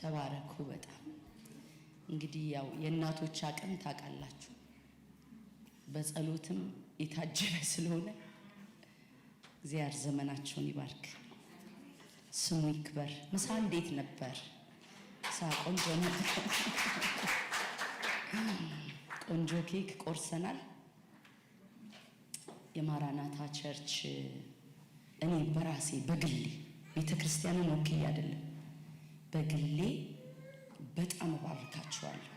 ተባረኩ። በጣም እንግዲህ ያው የእናቶች አቅም ታውቃላችሁ፣ በጸሎትም የታጀበ ስለሆነ እግዚአብሔር ዘመናቸውን ይባርክ፣ ስሙ ይክበር። ምሳ እንዴት ነበር? ምሳ ቆንጆ ነበር። ቆንጆ ኬክ ቆርሰናል። የማራናታ ቸርች እኔ በራሴ በግሌ ቤተክርስቲያንን ወክዬ አይደለም፣ በግሌ በጣም ባርካቸዋለሁ።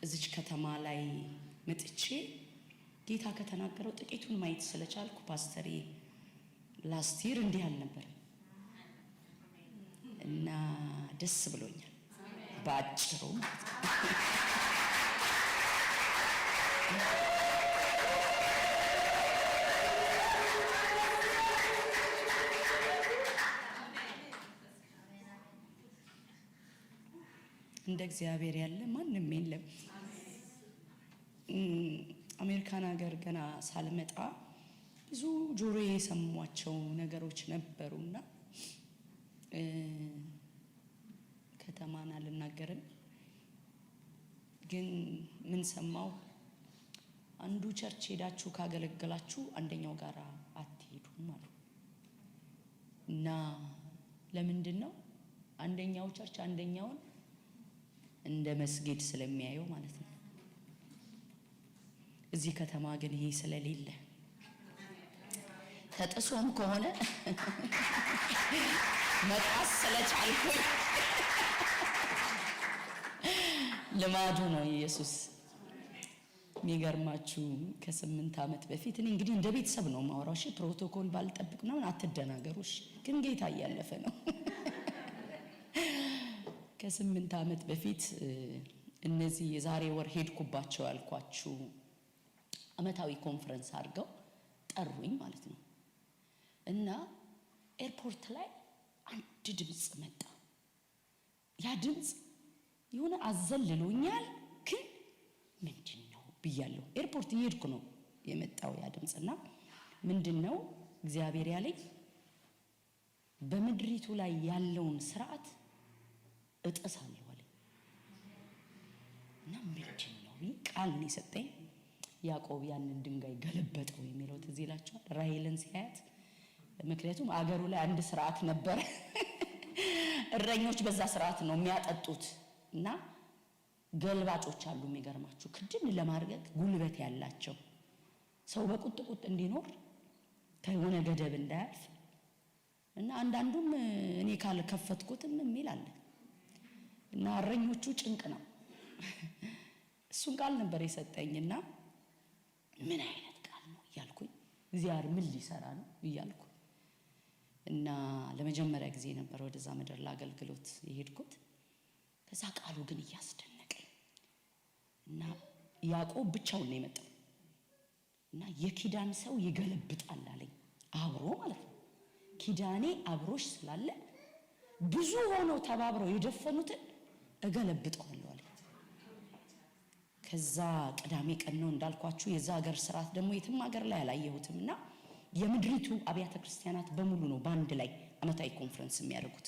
እዚች ከተማ ላይ መጥቼ ጌታ ከተናገረው ጥቂቱን ማየት ስለቻልኩ ፓስተሬ ላስት ይር እንዲህ አልነበር እና ደስ ብሎኛል። ባጭሩ እንደ እግዚአብሔር ያለ ማንም የለም። አሜሪካን ሀገር ገና ሳልመጣ ብዙ ጆሮዬ የሰሟቸው ነገሮች ነበሩና ከተማን አልናገርም፣ ግን ምን ሰማው? አንዱ ቸርች ሄዳችሁ ካገለገላችሁ አንደኛው ጋር አትሄዱም አሉ። እና ለምንድን ነው? አንደኛው ቸርች አንደኛውን እንደ መስጊድ ስለሚያየው ማለት ነው። እዚህ ከተማ ግን ይሄ ስለሌለ ተጥሶም ከሆነ መጣስ ስለቻልኩኝ ልማዱ ነው ኢየሱስ። የሚገርማችሁ ከ8 ዓመት በፊት እኔ እንግዲህ እንደ ቤተሰብ ነው ማወራው። እሺ ፕሮቶኮል ባልጠብቅ ነው አትደናገሩሽ፣ ግን ጌታ እያለፈ ነው። ከ8 ዓመት በፊት እነዚህ የዛሬ ወር ሄድኩባቸው ያልኳችሁ አመታዊ ኮንፈረንስ አድርገው ጠሩኝ ማለት ነው። እና ኤርፖርት ላይ አንድ ድምጽ መጣ። ያ ድምጽ የሆነ አዘልሎኛል፣ ግን ምንድነው ብያለሁ። ኤርፖርት እየሄድኩ ነው የመጣው ያ ድምጽና ምንድነው እግዚአብሔር ያለኝ በምድሪቱ ላይ ያለውን ስርዓት እጥሳለሁ አለ። እና ምንድነው ቃል ነው የሰጠኝ። ያዕቆብ ያንን ድንጋይ ገለበጠው የሚለው ትዝ ይላችኋል ራሔልን ሲያያት። ምክንያቱም አገሩ ላይ አንድ ስርዓት ነበር፣ እረኞች በዛ ስርዓት ነው የሚያጠጡት። እና ገልባጮች አሉ የሚገርማችሁ ክድን ለማድረግ ጉልበት ያላቸው ሰው በቁጥቁጥ እንዲኖር ከሆነ ገደብ እንዳያልፍ። እና አንዳንዱም እኔ ካልከፈትኩትም የሚል አለ። እና እረኞቹ ጭንቅ ነው። እሱን ቃል ነበር የሰጠኝና ምን አይነት ቃል ነው እያልኩኝ እግዚአብሔር ምን ሊሰራ ነው እያልኩ እና ለመጀመሪያ ጊዜ ነበር ወደዛ ምድር ለአገልግሎት የሄድኩት። ከዛ ቃሉ ግን እያስደነቀኝ እና ያዕቆብ ብቻውን ነው የመጣው እና የኪዳን ሰው ይገለብጣል አለኝ። አብሮ ማለት ነው ኪዳኔ አብሮሽ ስላለ ብዙ ሆኖ ተባብረው የደፈኑትን እገለብጠዋለሁ አለኝ። ከዛ ቅዳሜ ቀን ነው እንዳልኳችሁ። የዛ ሀገር ስርዓት ደግሞ የትም ሀገር ላይ አላየሁትምና የምድሪቱ አብያተ ክርስቲያናት በሙሉ ነው በአንድ ላይ አመታዊ ኮንፈረንስ የሚያደርጉት።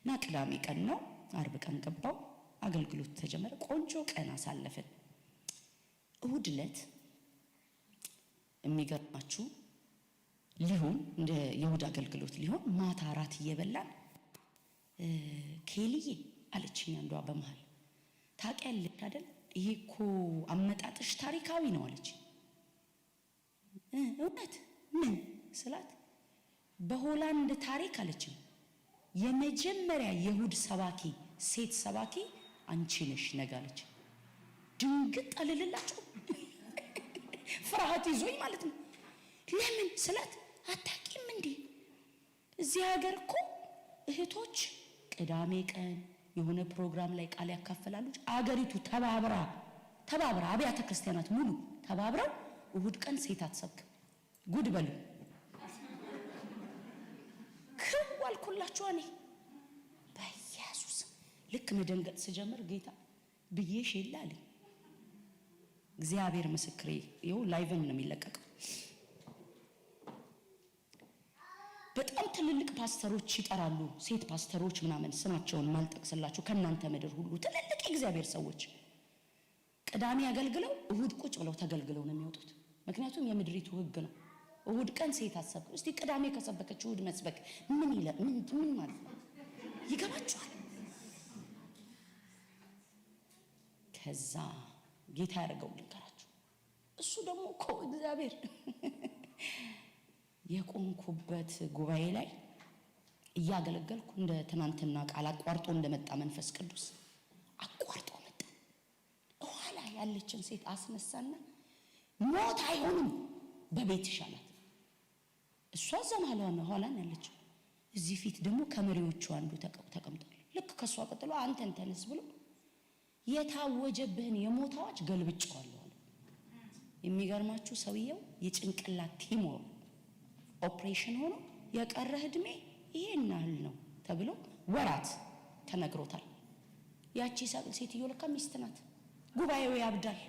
እና ቅዳሜ ቀን ነው፣ አርብ ቀን ገባው፣ አገልግሎት ተጀመረ። ቆንጆ ቀን አሳለፈን። እሁድ ዕለት የሚገርማችሁ ሊሆን እንደ የእሁድ አገልግሎት ሊሆን ማታ አራት እየበላን ኬልዬ አለችኝ አንዷ በመሃል። ታውቂያለሽ አይደል ይሄ እኮ አመጣጥሽ ታሪካዊ ነው አለች። እውነት ምን ስላት በሆላንድ ታሪክ አለች የመጀመሪያ የእሁድ ሰባኪ ሴት ሰባኪ አንቺ ነሽ ነገ አለች። ድንግጥ አልልላችሁ ፍርሃት ይዞኝ ማለት ነው። ለምን ስላት አታውቂም እንዴ እዚህ ሀገር እኮ እህቶች ቅዳሜ ቀን የሆነ ፕሮግራም ላይ ቃል ያካፈላሉ። አገሪቱ ተባብራ አብያተ ክርስቲያናት ሙሉ ተባብረው እሁድ ቀን ሴት አትሰብክም። ጉድ በሉ ከዋልኩላችሁ እኔ በኢየሱስ ልክ መደንገጥ ስጀምር ጌታ ብዬሽ ይላል። እግዚአብሔር ምስክሬ ይኸው ላይቭም ነው የሚለቀቀው። በጣም ትልልቅ ፓስተሮች ይጠራሉ፣ ሴት ፓስተሮች ምናምን ስማቸውን ማልጠቅስላችሁ ከናንተ ምድር ሁሉ ትልልቅ የእግዚአብሔር ሰዎች ቅዳሜ ያገልግለው እሁድ ቁጭ ብለው ተገልግለው ነው የሚወጡት። ምክንያቱም የምድሪቱ ህግ ነው። እሁድ ቀን ሴት አሰብክ እስቲ ቅዳሜ ከሰበከች እሁድ መስበክ ምን ይላል? ምን ማለት ነው? ይገባችኋል? ከዛ ጌታ ያደረገው ልንገራችሁ። እሱ ደግሞ እኮ እግዚአብሔር የቆንኩበት ጉባኤ ላይ እያገለገልኩ እንደ ትናንትና ቃል አቋርጦ እንደመጣ መንፈስ ቅዱስ አቋርጦ መጣ። ኋላ ያለችን ሴት አስነሳና ሞት አይሆንም በቤት ይሻላል። እሷ ዘማሏና ኋላን ያለችው እዚህ ፊት ደግሞ ከመሪዎቹ አንዱ ተቀምጧል። ልክ ከሷ ቀጥሎ አንተን ተነስ ብሎ የታወጀብህን የሞት አዋጅ ገልብጬዋለሁ አለ። የሚገርማችሁ ሰውየው የጭንቅላት ቲሞር ኦፕሬሽን ሆኖ የቀረህ እድሜ ይሄን ያህል ነው ተብሎ ወራት ተነግሮታል። ያቺ ሴትዮ ለካ ሚስት ናት። ጉባኤው ያብዳል።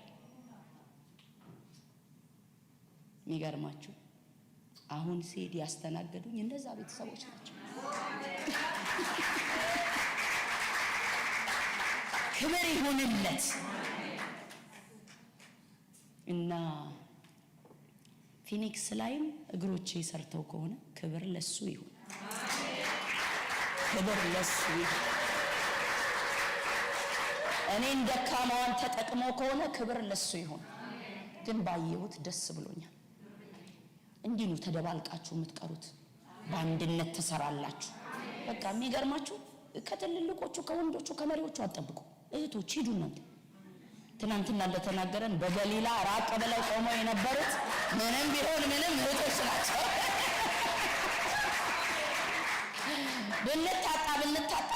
የሚገርማችሁ አሁን ሲሄድ ያስተናገዱኝ እንደዛ ቤተሰቦች ናቸው። ክብር ይሁንለት እና ፊኒክስ ላይም እግሮቼ ሰርተው ከሆነ ክብር ለሱ ይሁን፣ ክብር ለሱ ይሁን። እኔን ደካማዋን ተጠቅሞ ከሆነ ክብር ለሱ ይሁን። ግን ባየሁት ደስ ብሎኛል። እንዲህ ነው ተደባልቃችሁ የምትቀሩት፣ በአንድነት ተሰራላችሁ። በቃ የሚገርማችሁ ከትልልቆቹ ከወንዶቹ ከመሪዎቹ አጠብቁ። እህቶች ሂዱ እናንተ። ትናንትና እንደተናገረን በገሊላ ራቅ ብለው ቆመው የነበሩት ምንም ቢሆን ምንም እህቶች ናቸው። ብንታጣ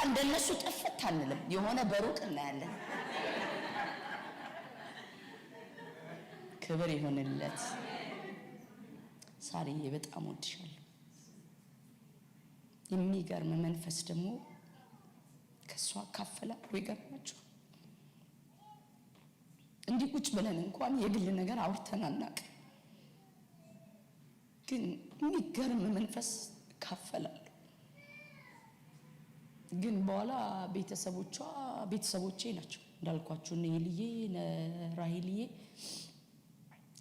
እንደነሱ ጥፍት አንልም። የሆነ በሩቅ እናያለን። ክብር ይሁንለት። ሳሪዬ በጣም ወድሻለሁ። የሚገርም መንፈስ ደግሞ ከሷ ካፈላው ይገርማችሁ። እንዲህ ቁጭ ብለን እንኳን የግል ነገር አውርተን አናውቅም፣ ግን የሚገርም መንፈስ ካፈላል። ግን በኋላ ቤተሰቦቼ ናቸው እንዳልኳችሁ እነ ሄልዬ ራሄልዬ፣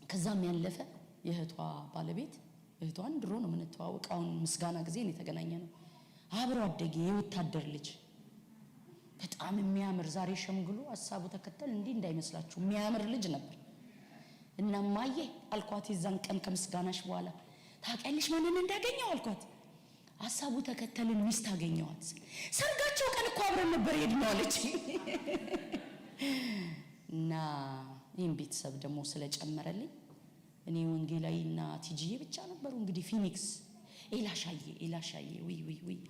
ከዛም ያለፈ የእህቷ ባለቤት እህቷን ድሮ ነው የምንተዋወቀው። አሁን ምስጋና ጊዜ ነው የተገናኘነው። አብሮ አደጌ የወታደር ልጅ በጣም የሚያምር ዛሬ ሸምግሎ ሐሳቡ ተከተል እንዲህ እንዳይመስላችሁ የሚያምር ልጅ ነበር። እና ማዬ አልኳት የዛን ቀን ከምስጋናሽ በኋላ ታውቂያለሽ ማንን እንዳገኘው አልኳት። ሐሳቡ ተከተልን ሚስት አገኘዋት። ሰርጋቸው ቀን እኮ አብረን ነበር የሄድነው አለች። እና ይህን ቤተሰብ ደግሞ ስለጨመረልኝ እኔ ወንጌላዊና ቲጂዬ ብቻ ነበሩ። እንግዲህ ፊኒክስ ኤላሻዬ ወይ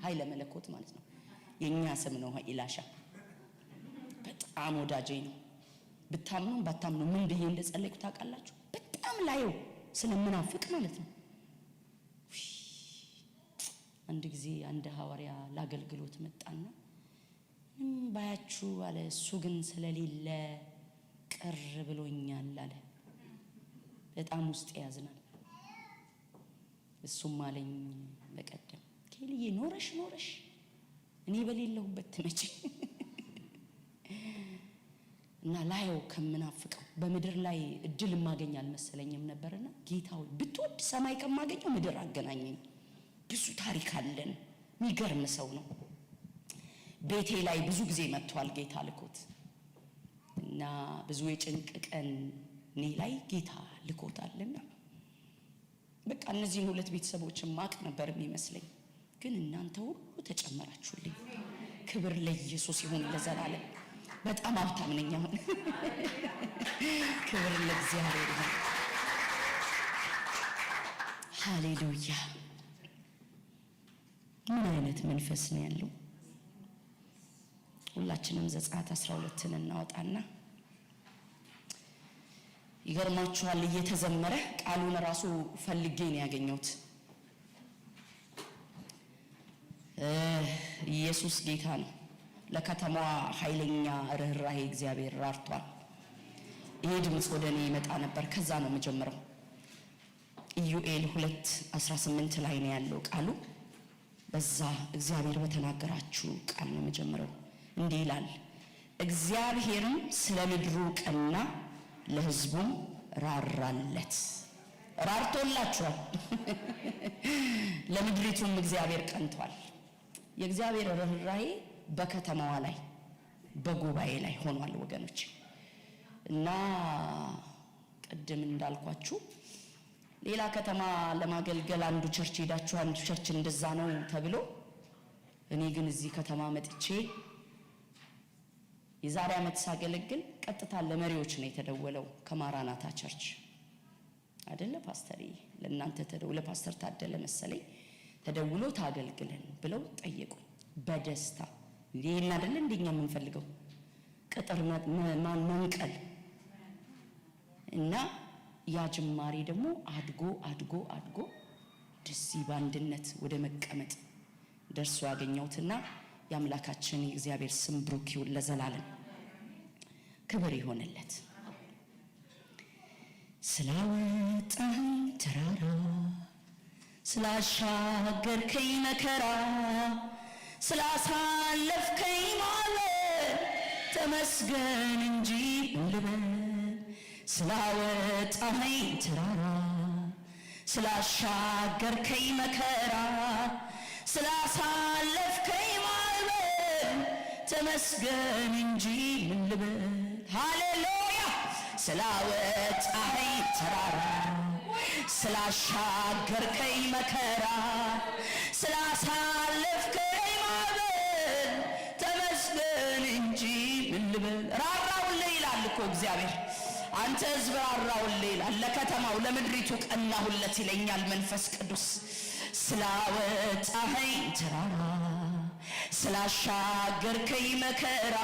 ኃይለ መለኮት ማለት ነው የኛ ስም ነው። ኤላሻ በጣም ወዳጄ ነው። ብታምኑ ባታምኑ ምን ብዬ እንደጸለይኩ ታውቃላችሁ? በጣም ላየው ስለምናፍቅ ማለት ነው። አንድ ጊዜ አንድ ሐዋርያ ላገልግሎት መጣና ባያችሁ አለ፣ እሱ ግን ስለሌለ ቅር ብሎኛል አለ። በጣም ውስጥ ያዝናል። እሱም አለኝ በቀደም ኬልዬ ኖረሽ እኔ በሌለሁበት ትመጪ እና ላየው ከምናፍቀው በምድር ላይ እድል ማገኝ አልመሰለኝም ነበርና ጌታው ብትወድ ሰማይ ከማገኘው ምድር አገናኘኝ። ብዙ ታሪክ አለን። የሚገርም ሰው ነው። ቤቴ ላይ ብዙ ጊዜ መጥቷል ጌታ ልኮት እና ብዙ የጭንቅ ቀን እኔ ላይ ጌታ ልኮታልና በቃ እነዚህን ሁለት ቤተሰቦችን ማቅ ነበር የሚመስለኝ። ግን እናንተ ሁሉ ተጨመራችሁልኝ። ክብር ለኢየሱስ ይሁን ለዘላለም። በጣም ሀብታም ነኝ አሁን። ክብር ለእግዚአብሔር ይሁን። ሃሌሉያ። ምን አይነት መንፈስ ነው ያለው? ሁላችንም ዘጸአት 12ን እናወጣና ይገርማችኋል እየተዘመረ ቃሉን ራሱ ፈልጌ ነው ያገኘሁት። ኢየሱስ ጌታ ነው። ለከተማዋ ኃይለኛ ርህራሄ እግዚአብሔር ራርቷል። ይሄ ድምፅ ወደ እኔ ይመጣ ነበር። ከዛ ነው የምጀምረው። ኢዩኤል 2:18 ላይ ነው ያለው ቃሉ። በዛ እግዚአብሔር በተናገራችሁ ቃል ነው መጀመሪያው። እንዲህ ይላል፣ እግዚአብሔርም ስለ ምድሩ ቀና፣ ለሕዝቡም ራራለት። ራርቶላችኋል። ለምድሪቱም እግዚአብሔር ቀንቷል። የእግዚአብሔር ርኅራኄ በከተማዋ ላይ በጉባኤ ላይ ሆኗል ወገኖች። እና ቅድም እንዳልኳችሁ ሌላ ከተማ ለማገልገል አንዱ ቸርች ሄዳችሁ አንዱ ቸርች እንደዛ ነው ተብሎ፣ እኔ ግን እዚህ ከተማ መጥቼ የዛሬ ዓመት ሳገለግል ቀጥታ ለመሪዎች ነው የተደወለው ከማራናታ ቸርች አይደለ ፓስተር ለእናንተ ተደውለ ፓስተር ታደለ መሰለኝ ተደውሎ ታገልግለን ብለው ጠየቁ። በደስታ ይሄን አይደለ እንደኛ የምንፈልገው ቅጥር መንቀል እና ያ ጅማሬ ደግሞ አድጎ ደስይ ባንድነት ወደ መቀመጥ ደርሶ ያገኘውትና የአምላካችን የእግዚአብሔር ስም ብሩክ ይሁን ለዘላለም ክብር ይሆንለት። ስላወጣኸኝ ተራራ ስላሻገርከኝ መከራ ስላሳለፍከኝ ማለት ተመስገን እንጂ ልበል። ስላወጣኸኝ ተራራ ስላሻገርከኝ መከራ ስላሳለፍከኝ ማለት ተመስገን እንጂ ልበል። ሃሌሉያ። ስላወጣኸኝ ተራራ ስላሻገርከኝ መከራ ስላሳለፍከኝ ማለት ተመስገን እንጂ ልበል። ራራውልህ ይላል እኮ እግዚአብሔር። አንተ ሕዝብ ራራውልህ ይላል። ለከተማው ለምድሪቱ ቀናሁለት ይለኛል መንፈስ ቅዱስ። ስላወጣኸኝ ተራራ ስላሻገርከኝ መከራ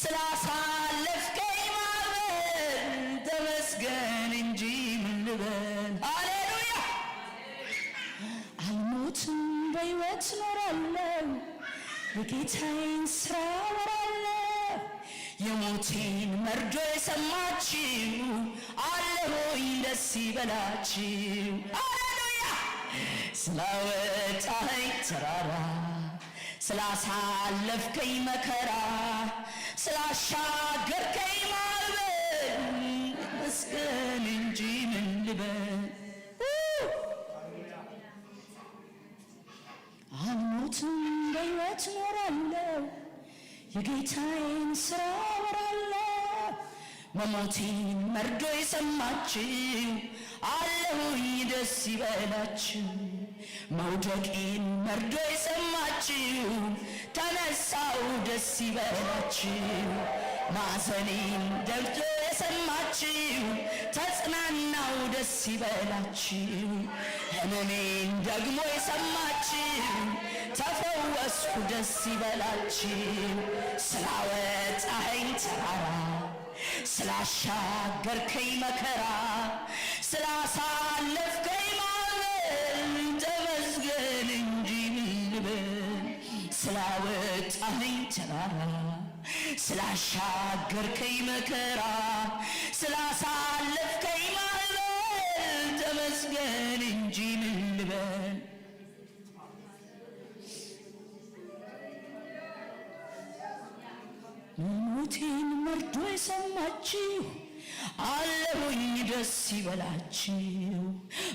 ስላሳለፍከኝ ማለት ተመስገን እንጂ ምን ልበል። ሃሌሉያ። አልሞትም በሕይወት ኖራለሁ የጌታዬን ሥራ ወራለሁ። የሞቴን መርዶ የሰማችሁ አለሆኝ ደስ ይበላችሁ። ሃሌሉያ። ስላወጣኸኝ ተራራ ስላሳለፍከኝ መከራ ስላሻገርከኝ ማዕበል ተመስገን እንጂ ምን ልበል። አልሞትም በሕይወት ኖራለሁ የጌታዬን ሥራ ወራለሁ። መሞቴን መርዶ የሰማችሁ አለሁኝ ደስ ይበላችሁ። መውደቄን መርዶ የሰማችሁ ተነሳው ደስ ይበላችሁ። ማዘኔን ደርዶ የሰማችሁ ተጽናናው ደስ ይበላችሁ። ሕመሜን ደግሞ የሰማችሁ ተፈወስኩ ደስ ይበላችሁ። ስላወጣኸኝ ተራራ ስላሻገርከኝ መከራ ስላሳለፍከኝ ማዕበል ተመስገን እንጂ ምን ልበል። ስላወጣኸኝ ተራራ ስላሻገርከኝ መከራ ስላሳለፍከኝ ማዕበል ተመስገን እንጂ ምን ልበል። ሞቴን መርዶ የሰማችሁ አለሁኝ ደስ ይበላችሁ።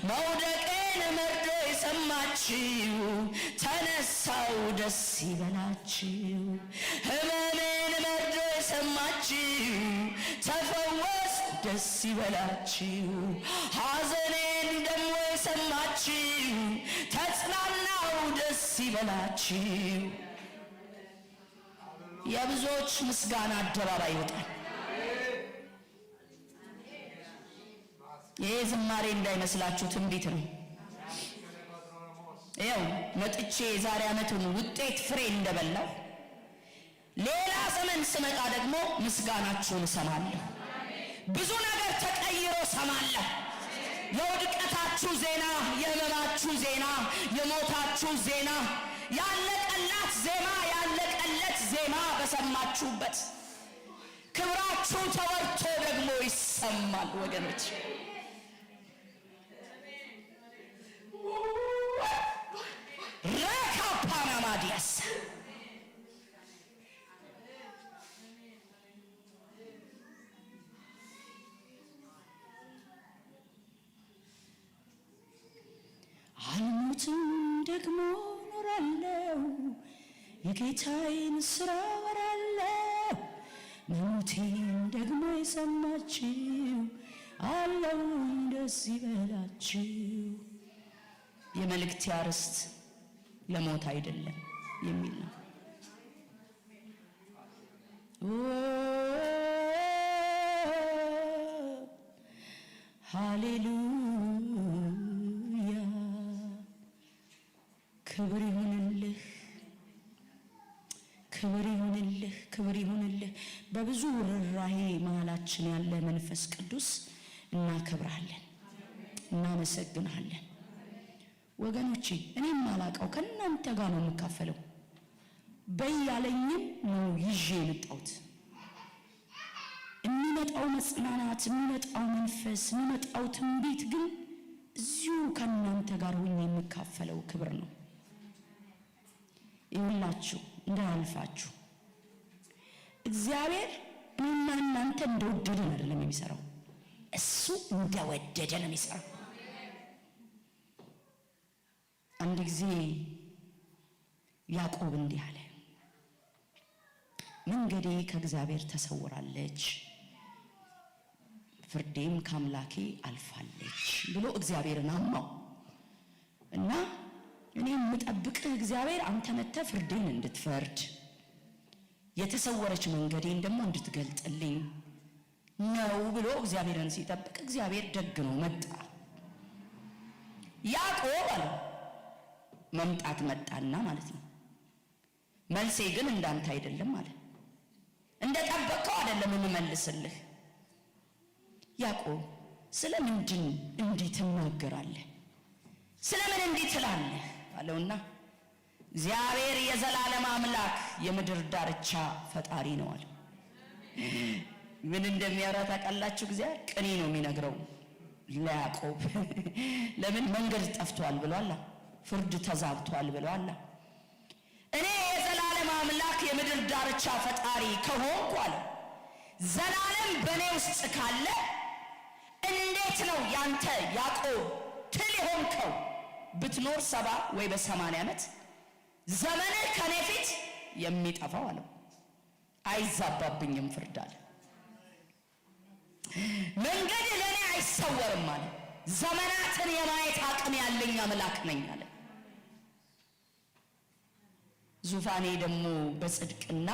መውደቄን መርዶ የሰማችሁ ተነሳው ደስ ይበላችሁ። ሕመሜን መርዶ የሰማችሁ ተፈወስኩ ደስ ይበላችሁ። ሐዘኔን ደግሞ የሰማችሁ ተጽናናው ደስ ይበላችሁ። የብዙዎች ምስጋና አደባባይ ይወጣል። ይሄ ዝማሬ እንዳይመስላችሁ ትንቢት ነው። ይኸው መጥቼ የዛሬ ዓመቱን ውጤት ፍሬ እንደበላው ሌላ ዘመን ስመጣ ደግሞ ምስጋናችሁን እሰማለሁ። ብዙ ነገር ተቀይሮ እሰማለሁ። የውድቀታችሁ ዜና፣ የሕመማችሁ ዜና፣ የሞታችሁ ዜና፣ ያለቀላት ዜማ ያለቀለት ዜማ በሰማችሁበት ክብራችሁ ተወርቶ ደግሞ ይሰማል ወገኖች። ባሪያሳ አልሞትም ደግሞ ኖራለሁ የጌታዬን ሥራ ወራለሁ ሞቴን ደግሞ የሰማችሁ አለው ደስ ይበላችሁ። የመልእክት አርዕስት ለሞት አይደለም የሚል ነው። ሃሌሉያ ክብር ይሁንልህ፣ ክብር ይሁንልህ፣ ክብር ይሁንልህ። በብዙ ርኅራኄ መሃላችን ያለ መንፈስ ቅዱስ እናከብራለን፣ እናመሰግናለን። ወገኖቼ እኔም አላቀው ከእናንተ ጋር ነው የምካፈለው። በያለኝም ነው ይዤ የመጣሁት። የሚመጣው መጽናናት፣ የሚመጣው መንፈስ፣ የሚመጣው ትንቢት ግን እዚሁ ከእናንተ ጋር ሆኜ የምካፈለው ክብር ነው። ይሁላችሁ እንዳያልፋችሁ። እግዚአብሔር እኔና እናንተ እንደወደደን አይደለም የሚሰራው፣ እሱ እንደወደደ ነው የሚሰራው። አንድ ጊዜ ያዕቆብ እንዲህ አለ፣ መንገዴ ከእግዚአብሔር ተሰውራለች፣ ፍርዴም ከአምላኬ አልፋለች ብሎ እግዚአብሔርን አማው እና እኔ የምጠብቅህ እግዚአብሔር አንተ መጥተህ ፍርዴን እንድትፈርድ የተሰወረች መንገዴን ደግሞ እንድትገልጥልኝ ነው ብሎ እግዚአብሔርን ሲጠብቅ እግዚአብሔር ደግ ነው፣ መጣ። ያዕቆብ አለ መምጣት መጣና ማለት ነው። መልሴ ግን እንዳንተ አይደለም አለ። እንደጠበቀው አይደለም የምመልስልህ። ያዕቆብ ስለምንድን እንዲህ ትናገራለህ? ስለምን እንዲህ ትላለህ አለውና እግዚአብሔር የዘላለም አምላክ የምድር ዳርቻ ፈጣሪ ነው አለ። ምን እንደሚያወራ ታውቃላችሁ? እግዚአብሔር ቅኔ ነው የሚነግረው ለያዕቆብ። ለምን መንገድ ጠፍቷል ብሏል፣ ፍርድ ተዛብቷል ብሏል። እኔ የዘላለም አምላክ የምድር ዳርቻ ፈጣሪ ከሆንኩ አለ ዘላለም በእኔ ውስጥ ካለ እንዴት ነው ያንተ ያዕቆብ ትል የሆንከው ብትኖር 70 ወይ በ80 ዓመት ዘመንህ ከኔ ፊት የሚጠፋው አለው። አይዛባብኝም ፍርድ አለ። መንገድ ለኔ አይሰወርም አለ። ዘመናትን የማየት አቅም ያለኝ አምላክ ነኝ አለ። ዙፋኔ ደግሞ በጽድቅና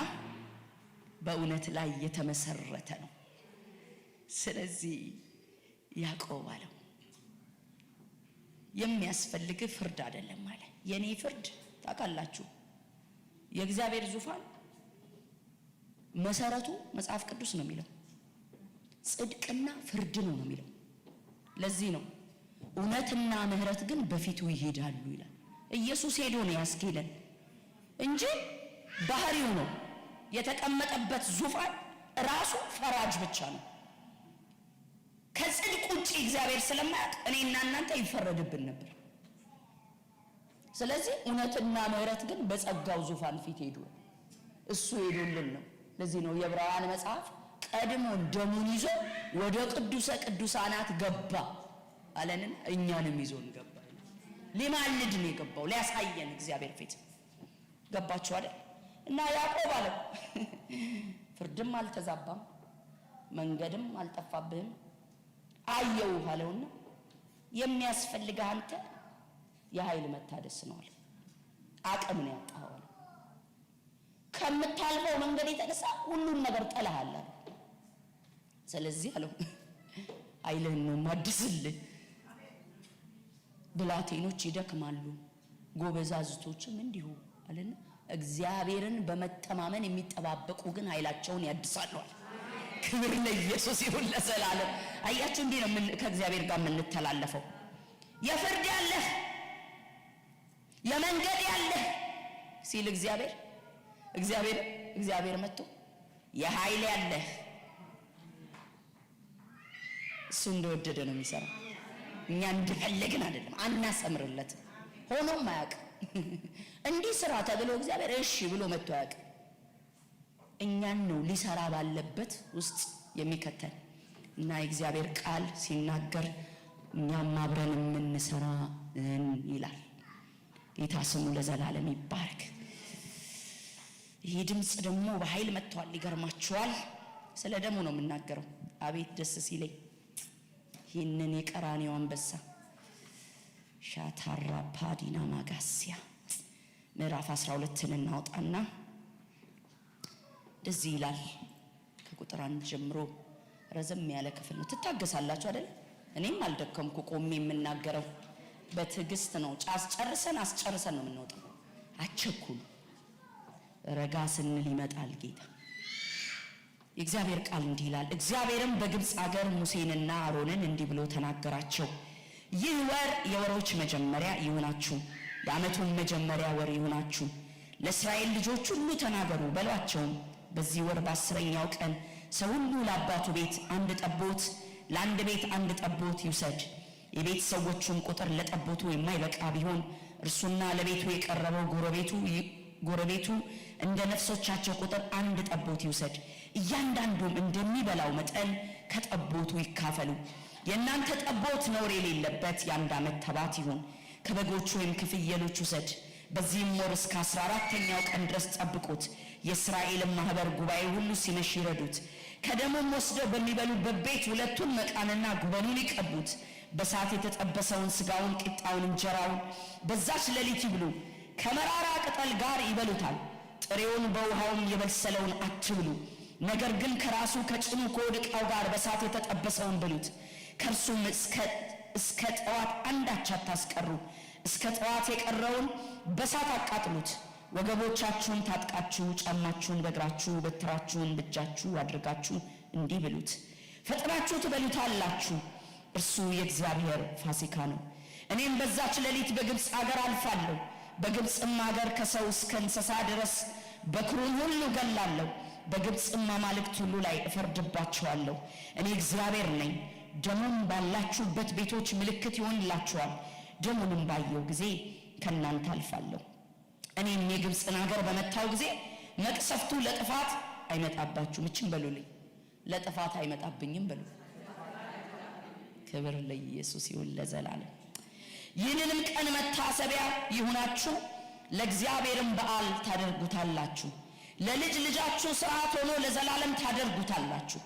በእውነት ላይ የተመሰረተ ነው። ስለዚህ ያዕቆብ አለው የሚያስፈልግ ፍርድ አይደለም አለ። የኔ ፍርድ ታውቃላችሁ፣ የእግዚአብሔር ዙፋን መሰረቱ መጽሐፍ ቅዱስ ነው የሚለው፣ ጽድቅና ፍርድ ነው የሚለው። ለዚህ ነው እውነትና ምህረት ግን በፊቱ ይሄዳሉ ይላል። ኢየሱስ ሄዶ ነው ያስኬደን እንጂ ባህሪው ነው የተቀመጠበት ዙፋን ራሱ ፈራጅ ብቻ ነው። ከጽድቅ ውጪ እግዚአብሔር ስለማያውቅ እኔና እናንተ ይፈረድብን ነበር። ስለዚህ እውነትና ምህረት ግን በጸጋው ዙፋን ፊት ሄዱ፣ እሱ ሄዶልን ነው። ለዚህ ነው የዕብራውያን መጽሐፍ ቀድሞ ደሙን ይዞ ወደ ቅዱሰ ቅዱሳናት ገባ አለንና እኛንም ይዞን ገባ። ሊማልድ ነው የገባው፣ ሊያሳየን እግዚአብሔር ፊት። ገባችሁ አይደል? እና ያዕቆብ አለ ፍርድም አልተዛባም መንገድም አልጠፋብህም አየው አለውና የሚያስፈልግህ አንተ የኃይል መታደስ ነው አለ። አቅም ነው ያጣኸው አለ። ከምታልፈው መንገድ የተነሳ ሁሉን ነገር ጠላሃል አለ። ስለዚህ አለው ኃይልህን ነው ማድስልህ። ብላቴኖች ይደክማሉ ጎበዛዝቶችም እንዲሁ አለና እግዚአብሔርን በመተማመን የሚጠባበቁ ግን ኃይላቸውን ያድሳሉ አለ። ክብር ለኢየሱስ ይሁን ለዘላለም። አያችሁ እንዲህ ነው ከእግዚአብሔር ጋር የምንተላለፈው። የፍርድ ያለህ የመንገድ ያለህ ሲል እግዚአብሔር መጥቶ የኃይል ያለህ እሱ እንደወደደ ነው የሚሰራው። እኛ እንደፈለግን አይደለም፣ አናሰምርለትም። ሆኖም አያውቅም። እንዲህ ስራ ተብሎ እግዚአብሔር እሺ ብሎ መጥቶ ያውቃል። እኛን ነው ሊሰራ ባለበት ውስጥ የሚከተል እና የእግዚአብሔር ቃል ሲናገር እኛም አብረን የምንሰራ ይላል። ጌታ ስሙ ለዘላለም ይባረክ። ይህ ድምፅ ደግሞ በኃይል መጥቷል። ይገርማችኋል። ስለ ደሙ ነው የምናገረው። አቤት ደስ ሲለኝ ይህንን የቀራንዮ አንበሳ ሻታራ ፓዲና ማጋሲያ ምዕራፍ 12ን እናውጣና እንደዚህ ይላል። ከቁጥር 1 ጀምሮ ረዘም ያለ ክፍል ነው። ትታገሳላችሁ አይደል? እኔም አልደከምኩ ቆሜ የምናገረው በትዕግስት ነው። ጨርሰን አስጨርሰን ነው የምንወጣው። አቸኩሉ። ረጋ ስንል ይመጣል ጌታ። የእግዚአብሔር ቃል እንዲህ ይላል። እግዚአብሔርም በግብፅ አገር ሙሴንና አሮንን እንዲህ ብሎ ተናገራቸው። ይህ ወር የወሮች መጀመሪያ ይሁናችሁ፣ የዓመቱን መጀመሪያ ወር ይሁናችሁ። ለእስራኤል ልጆች ሁሉ ተናገሩ በሏቸውም፣ በዚህ ወር በ10ኛው ቀን ሰው ሁሉ ለአባቱ ቤት አንድ ጠቦት፣ ለአንድ ቤት አንድ ጠቦት ይውሰድ። የቤት ሰዎቹም ቁጥር ለጠቦቱ የማይበቃ ቢሆን እርሱና ለቤቱ የቀረበው ጎረቤቱ እንደ ነፍሶቻቸው ቁጥር አንድ ጠቦት ይውሰድ። እያንዳንዱም እንደሚበላው መጠን ከጠቦቱ ይካፈሉ። የእናንተ ጠቦት ነውር የሌለበት የ1 ዓመት ተባት ይሁን። ከበጎቹ ወይም ከፍየሎች ውሰድ። በዚህም ወር እስከ 14ኛው ቀን ድረስ ጠብቁት። የእስራኤልን ማህበር ጉባኤ ሁሉ ሲመሽ ይረዱት። ከደሙም ወስደው በሚበሉበት ቤት 2ቱን መቃንና ጉበኑን ይቀቡት። በእሳት የተጠበሰውን ስጋውን፣ ቂጣውን፣ እንጀራውን በዛች ሌሊት ይብሉ። ከመራራ ቅጠል ጋር ይበሉታል። ጥሬውን በውሃውም የበሰለውን አትብሉ። ነገር ግን ከራሱ ከጭኑ ከሆድ ዕቃው ጋር በእሳት የተጠበሰውን ብሉት። ከእርሱም እስከ ጠዋት አንዳች አታስቀሩ። እስከ ጠዋት የቀረውን በእሳት አቃጥሉት። ወገቦቻችሁን ታጥቃችሁ፣ ጫማችሁን በእግራችሁ፣ በትራችሁን በእጃችሁ አድርጋችሁ እንዲህ ብሉት። ፈጥናችሁ ትበሉታላችሁ። እርሱ የእግዚአብሔር ፋሲካ ነው። እኔም በዛች ሌሊት በግብፅ አገር አልፋለሁ። በግብፅም አገር ከሰው እስከ እንስሳ ድረስ በኩሩን ሁሉ ገላለሁ። በግብፅም አማልክት ሁሉ ላይ እፈርድባቸዋለሁ። እኔ እግዚአብሔር ነኝ። ደሙን ባላችሁበት ቤቶች ምልክት ይሆንላችኋል። ደሙንም ባየው ጊዜ ከእናንተ አልፋለሁ። እኔም የግብፅን አገር በመታው ጊዜ መቅሰፍቱ ለጥፋት አይመጣባችሁም። እችን በሉልኝ፣ ለጥፋት አይመጣብኝም በሉ። ክብር ለኢየሱስ ይሁን ለዘላለም። ይህንንም ቀን መታሰቢያ ይሁናችሁ፣ ለእግዚአብሔርም በዓል ታደርጉታላችሁ። ለልጅ ልጃችሁ ሥርዓት ሆኖ ለዘላለም ታደርጉታላችሁ።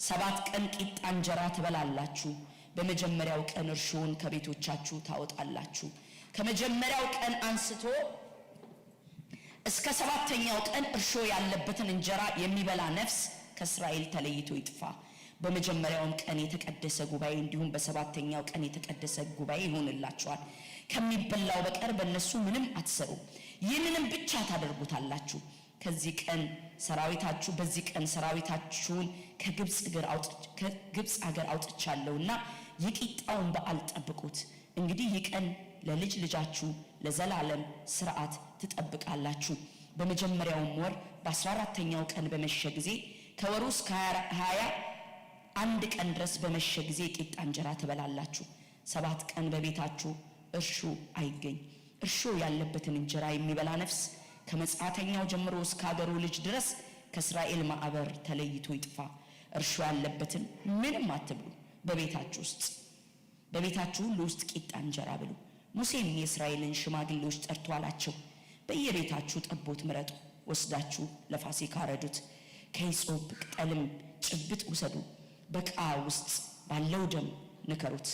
7 ቀን ቂጣ እንጀራ ትበላላችሁ። በመጀመሪያው ቀን እርሾውን ከቤቶቻችሁ ታወጣላችሁ። ከመጀመሪያው ቀን አንስቶ እስከ 7ኛው ቀን እርሾ ያለበትን እንጀራ የሚበላ ነፍስ ከእስራኤል ተለይቶ ይጥፋ። በመጀመሪያውም ቀን የተቀደሰ ጉባኤ እንዲሁም በ7ኛው ቀን የተቀደሰ ጉባኤ ይሆንላችኋል። ከሚበላው በቀር በእነሱ ምንም አትሰሩ። ይህንንም ብቻ ታደርጉታላችሁ። በዚህ ቀን ሰራዊታችሁን ከግብፅ አገር አውጥቻለሁና የቂጣውን በዓል ጠብቁት። እንግዲህ ይህ ቀን ለልጅ ልጃችሁ ለዘላለም ሥርዓት ትጠብቃላችሁ። በመጀመሪያውም ወር በ14ኛው ቀን በመሸ ጊዜ ከወሩ እስከ 21 ቀን ድረስ በመሸ ጊዜ ቂጣ እንጀራ ትበላላችሁ። 7 ቀን በቤታችሁ እርሾ አይገኝ። እርሾ ያለበትን እንጀራ የሚበላ ነፍስ ከመጻተኛው ጀምሮ እስከ አገሩ ልጅ ድረስ ከእስራኤል ማዕበር ተለይቶ ይጥፋ። እርሾ ያለበትን ምንም አትብሉ። በቤታችሁ ሁሉ ውስጥ ቂጣ እንጀራ ብሉ። ሙሴም የእስራኤልን ሽማግሌዎች ጠርቶ አላቸው፣ በየቤታችሁ ጠቦት ምረጡ፣ ወስዳችሁ ለፋሲካ ረዱት። ከሂሶጵ ቅጠልም ጭብጥ ውሰዱ፣ በዕቃ ውስጥ ባለው ደም ንከሩት።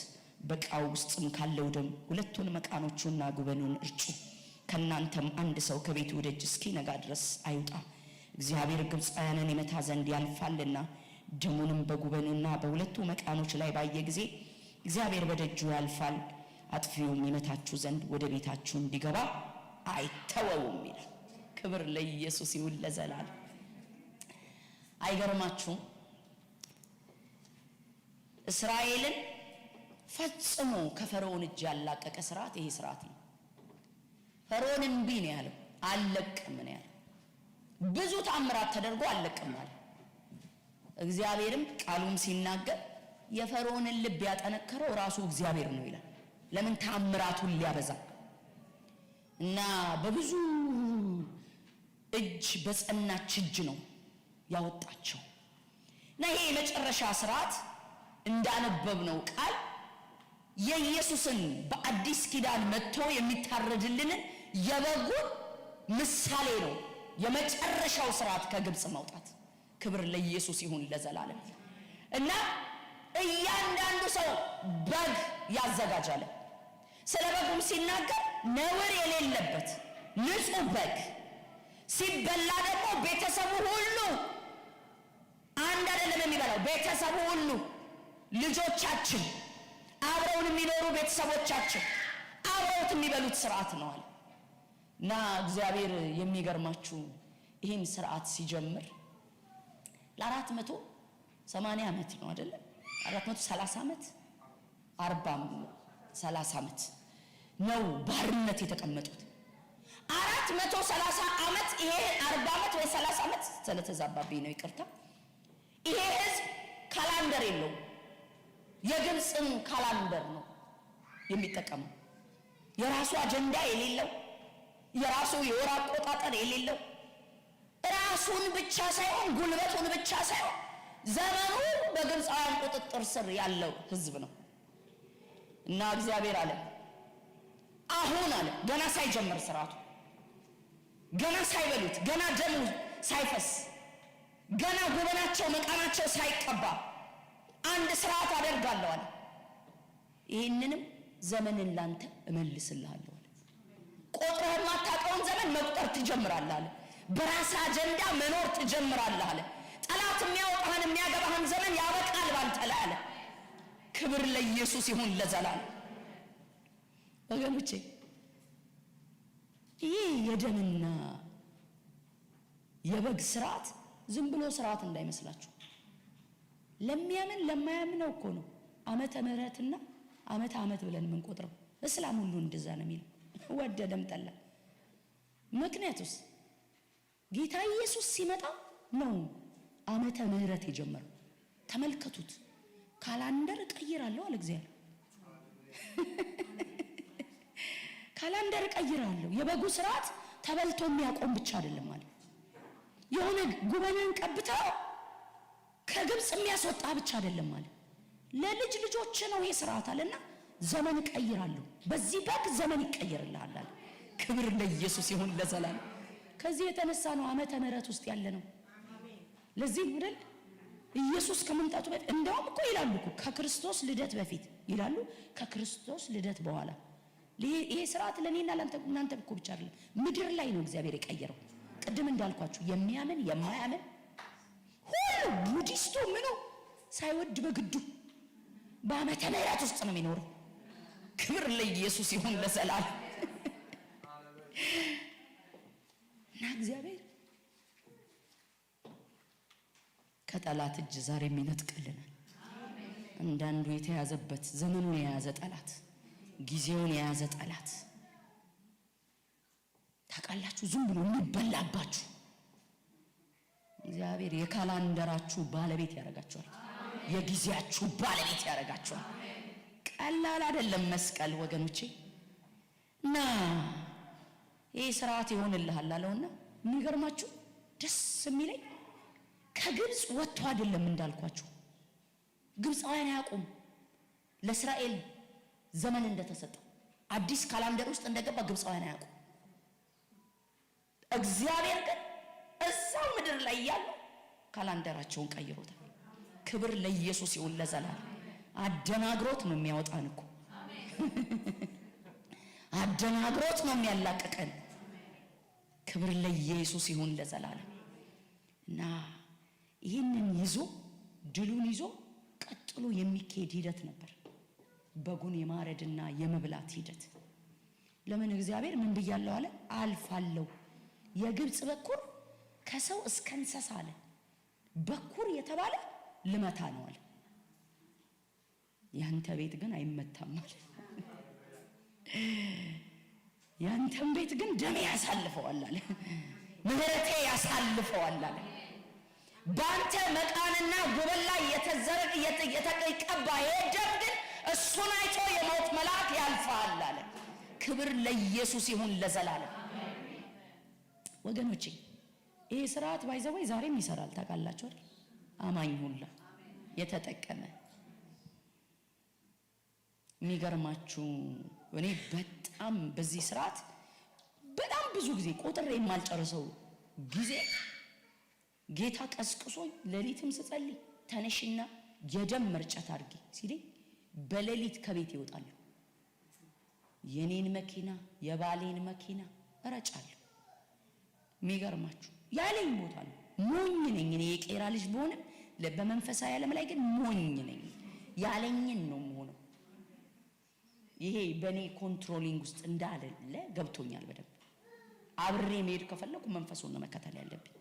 በዕቃው ውስጥም ካለው ደም 2ቱን መቃኖቹና ጉበኑን እርጩ። ከእናንተም አንድ ሰው ከቤቱ ደጅ እስኪነጋ ድረስ አይውጣ፣ እግዚአብሔር ግብፃውያንን ይመታ ዘንድ ያልፋልና። ደሙንም በጉበኑና በ2ቱ መቃኖች ላይ ባየ ጊዜ እግዚአብሔር በደጁ ያልፋል፣ አጥፊውም ይመታችሁ ዘንድ ወደ ቤታችሁ እንዲገባ አይተወውም ይላል። ክብር ለኢየሱስ ይሁን ለዘላለም። አይገርማችሁም? እስራኤልን ፈጽሞ ከፈርዖን እጅ ያላቀቀ ስርዓት ይሄ ስርዓት ነው። ፈርዖን እምቢ ነው ያለው፣ አልለቅም ነው ያለው። ብዙ ተአምራት ተደርጎ አልለቅም አለ። እግዚአብሔርም ቃሉም ሲናገር የፈርዖንን ልብ ያጠነከረው ራሱ እግዚአብሔር ነው ይላል። ለምን? ተአምራቱን ሊያበዛ። እና በብዙ እጅ በጸናች እጅ ነው ያወጣቸው። እና ይሄ የመጨረሻ ስርዓት እንዳነበብነው ቃል የኢየሱስን በአዲስ ኪዳን መጥቶ የሚታረድልንን የበጉን ምሳሌ ነው። የመጨረሻው ስርዓት ከግብጽ መውጣት። ክብር ለኢየሱስ ይሁን ለዘላለም። እና እያንዳንዱ ሰው በግ ያዘጋጃል። ስለ በጉም ሲናገር ነውር የሌለበት ንጹህ በግ፣ ሲበላ ደግሞ ቤተሰቡ ሁሉ አንድ አይደለም የሚበላው፣ ቤተሰቡ ሁሉ ልጆቻችን፣ አብረውን የሚኖሩ ቤተሰቦቻችን አብረውት የሚበሉት ስርዓት ነው አለ። እና እግዚአብሔር የሚገርማችሁ ይህን ስርዓት ሲጀምር ለ480 ዓመት ነው አይደለም? 430 ዓመት 30 ዓመት ነው ባርነት የተቀመጡት። 430 ዓመት ይሄ 40 ዓመት ወይ 30 ዓመት ስለተዛባብኝ ነው ይቅርታ። ይሄ ህዝብ ካላንደር የለውም። የግብፅን ካላንደር ነው የሚጠቀመው። የራሱ አጀንዳ የሌለው፣ የራሱ የወር አቆጣጠር የሌለው፣ ራሱን ብቻ ሳይሆን ጉልበቱን ብቻ ሳይሆን ዘመኑ በግብፃውያን ቁጥጥር ስር ያለው ህዝብ ነው። እና እግዚአብሔር አለ አሁን አለ ገና ሳይጀምር ስርዓቱ፣ ገና ሳይበሉት፣ ገና ደሙ ሳይፈስ፣ ገና ጉበናቸው መቃናቸው ሳይቀባ አንድ ስርዓት አደርጋለሁ አለ። ይህንንም ዘመንን ላንተ እመልስልሃለሁ አለ። ቆጥረህ የማታውቀውን ዘመን መቁጠር ትጀምራለህ አለ። በራስ አጀንዳ መኖር ትጀምራለህ አለ። ጠላት የሚያወጣህን የሚያገባህን ዘመን ያበቃል ባንተ ላይ አለ። ክብር ለኢየሱስ ይሁን ለዘላለም። ወገኖቼ ይህ የደምና የበግ ስርዓት ዝም ብሎ ስርዓት እንዳይመስላችሁ። ለሚያምን ለማያምነው እኮ ነው ዓመተ ምህረትና ዓመተ ዓመት ብለን የምንቆጥረው። እስላም ሁሉ እንደዛ ነው የሚለው ወደደም ጠላ። ምክንያቱስ ጌታ ኢየሱስ ሲመጣ ነው ዓመተ ምህረት የጀመረው። ተመልከቱት። ካላንደር እቀይራለሁ አለ እግዚአብሔር። ካላንደር እቀይራለሁ። የበጉ ስርዓት ተበልቶ የሚያቆም ብቻ አይደለም ማለት የሆነ ጉበናን ቀብተው ከግብጽ የሚያስወጣ ብቻ አይደለም ማለት ለልጅ ልጆች ነው ይሄ ስርዓት አለና ዘመን እቀይራለሁ። በዚህ በግ ዘመን ይቀየርልሃል አለ። ክብር ለኢየሱስ ይሁን ለዘላለም። ከዚህ የተነሳ ነው ዓመተ ምህረት ውስጥ ያለ ነው። ለዚህ አይደል ኢየሱስ ከመምጣቱ በፊት እንደውም እኮ ይላሉ እኮ ከክርስቶስ ልደት በፊት ይላሉ፣ ከክርስቶስ ልደት በኋላ። ይሄ ስርዓት ለኔና ለእናንተ እኮ ብቻ አይደለም፣ ምድር ላይ ነው እግዚአብሔር የቀየረው። ቅድም እንዳልኳችሁ የሚያምን የማያምን ሁሉ ሙዲስቱ ምኑ ሳይወድ በግዱ በዓመተ ምህረት ውስጥ ነው የሚኖረው። ክብር ለኢየሱስ ይሁን ለዘላለም። እና እግዚአብሔር ከጠላት እጅ ዛሬ የሚነጥቅልናል። አንዳንዱ የተያዘበት ዘመኑን የያዘ ጠላት፣ ጊዜውን የያዘ ጠላት ታውቃላችሁ፣ ዝም ብሎ የሚበላባችሁ እግዚአብሔር የካላንደራችሁ ባለቤት ያደርጋችኋል። የጊዜያችሁ ባለቤት ያደርጋችኋል። ቀላል አይደለም መስቀል ወገኖቼ። እና ይሄ ስርዓት ይሆንልሃል አለውና የሚገርማችሁ ደስ የሚለኝ ከግብጽ ወጥቶ አይደለም እንዳልኳችሁ። ግብፃውያን አያውቁም ለእስራኤል ዘመን እንደተሰጠው አዲስ ካላንደር ውስጥ እንደገባ ግብፃውያን አያውቁም። እግዚአብሔር ግን እዛው ምድር ላይ ያሉ ካላንደራቸውን ቀይሮታል። ክብር ለኢየሱስ ይሁን ለዘላለም። አደናግሮት ነው የሚያወጣን እኮ አደናግሮት ነው የሚያላቀቀን። ክብር ለኢየሱስ ይሁን ለዘላለም። እና ይህንን ይዞ ድሉን ይዞ ቀጥሎ የሚካሄድ ሂደት ነበር፣ በጉን የማረድና የመብላት ሂደት። ለምን እግዚአብሔር ምን ብያለሁ አለ? አልፋለሁ። የግብጽ በኩር ከሰው እስከ እንስሳ አለ በኩር የተባለ ልመታ ነው አለ። ያንተ ቤት ግን አይመታም አለ። ያንተም ቤት ግን ደሜ ያሳልፈዋል አለ፣ ምህረቴ ያሳልፈዋል አለ። ባንተ መቃንና ጉበል ላይ የተቀባ የደም ግን እሱን አይቶ የሞት መልአክ ያልፋል አለ። ክብር ለኢየሱስ ይሁን ለዘላለም። ወገኖቼ ይሄ ስርዓት ባይዘወይ ዛሬም ይሰራል ታውቃላችሁ አይደል? አማኝ ሁላ የተጠቀመ የሚገርማችሁ እኔ በጣም በዚህ ስርዓት በጣም ብዙ ጊዜ ቁጥር የማልጨርሰው ጊዜ ጌታ ቀስቅሶኝ ሌሊትም ስጸልይ ተነሽና የደም መርጨት አድርጊ ሲለኝ በሌሊት ከቤት ይወጣሉ። የኔን መኪና የባሌን መኪና እረጫለሁ። የሚገርማችሁ ያለኝ ቦታ ነው። ሞኝ ነኝ እኔ የቄራ ልጅ ብሆንም በመንፈሳዊ ዓለም ላይ ግን ሞኝ ነኝ። ያለኝን ነው የምሆነው። ይሄ በኔ ኮንትሮሊንግ ውስጥ እንዳለ ገብቶኛል በደንብ። አብሬ መሄድ ከፈለኩ መንፈሱን ነው መከተል ያለብኝ።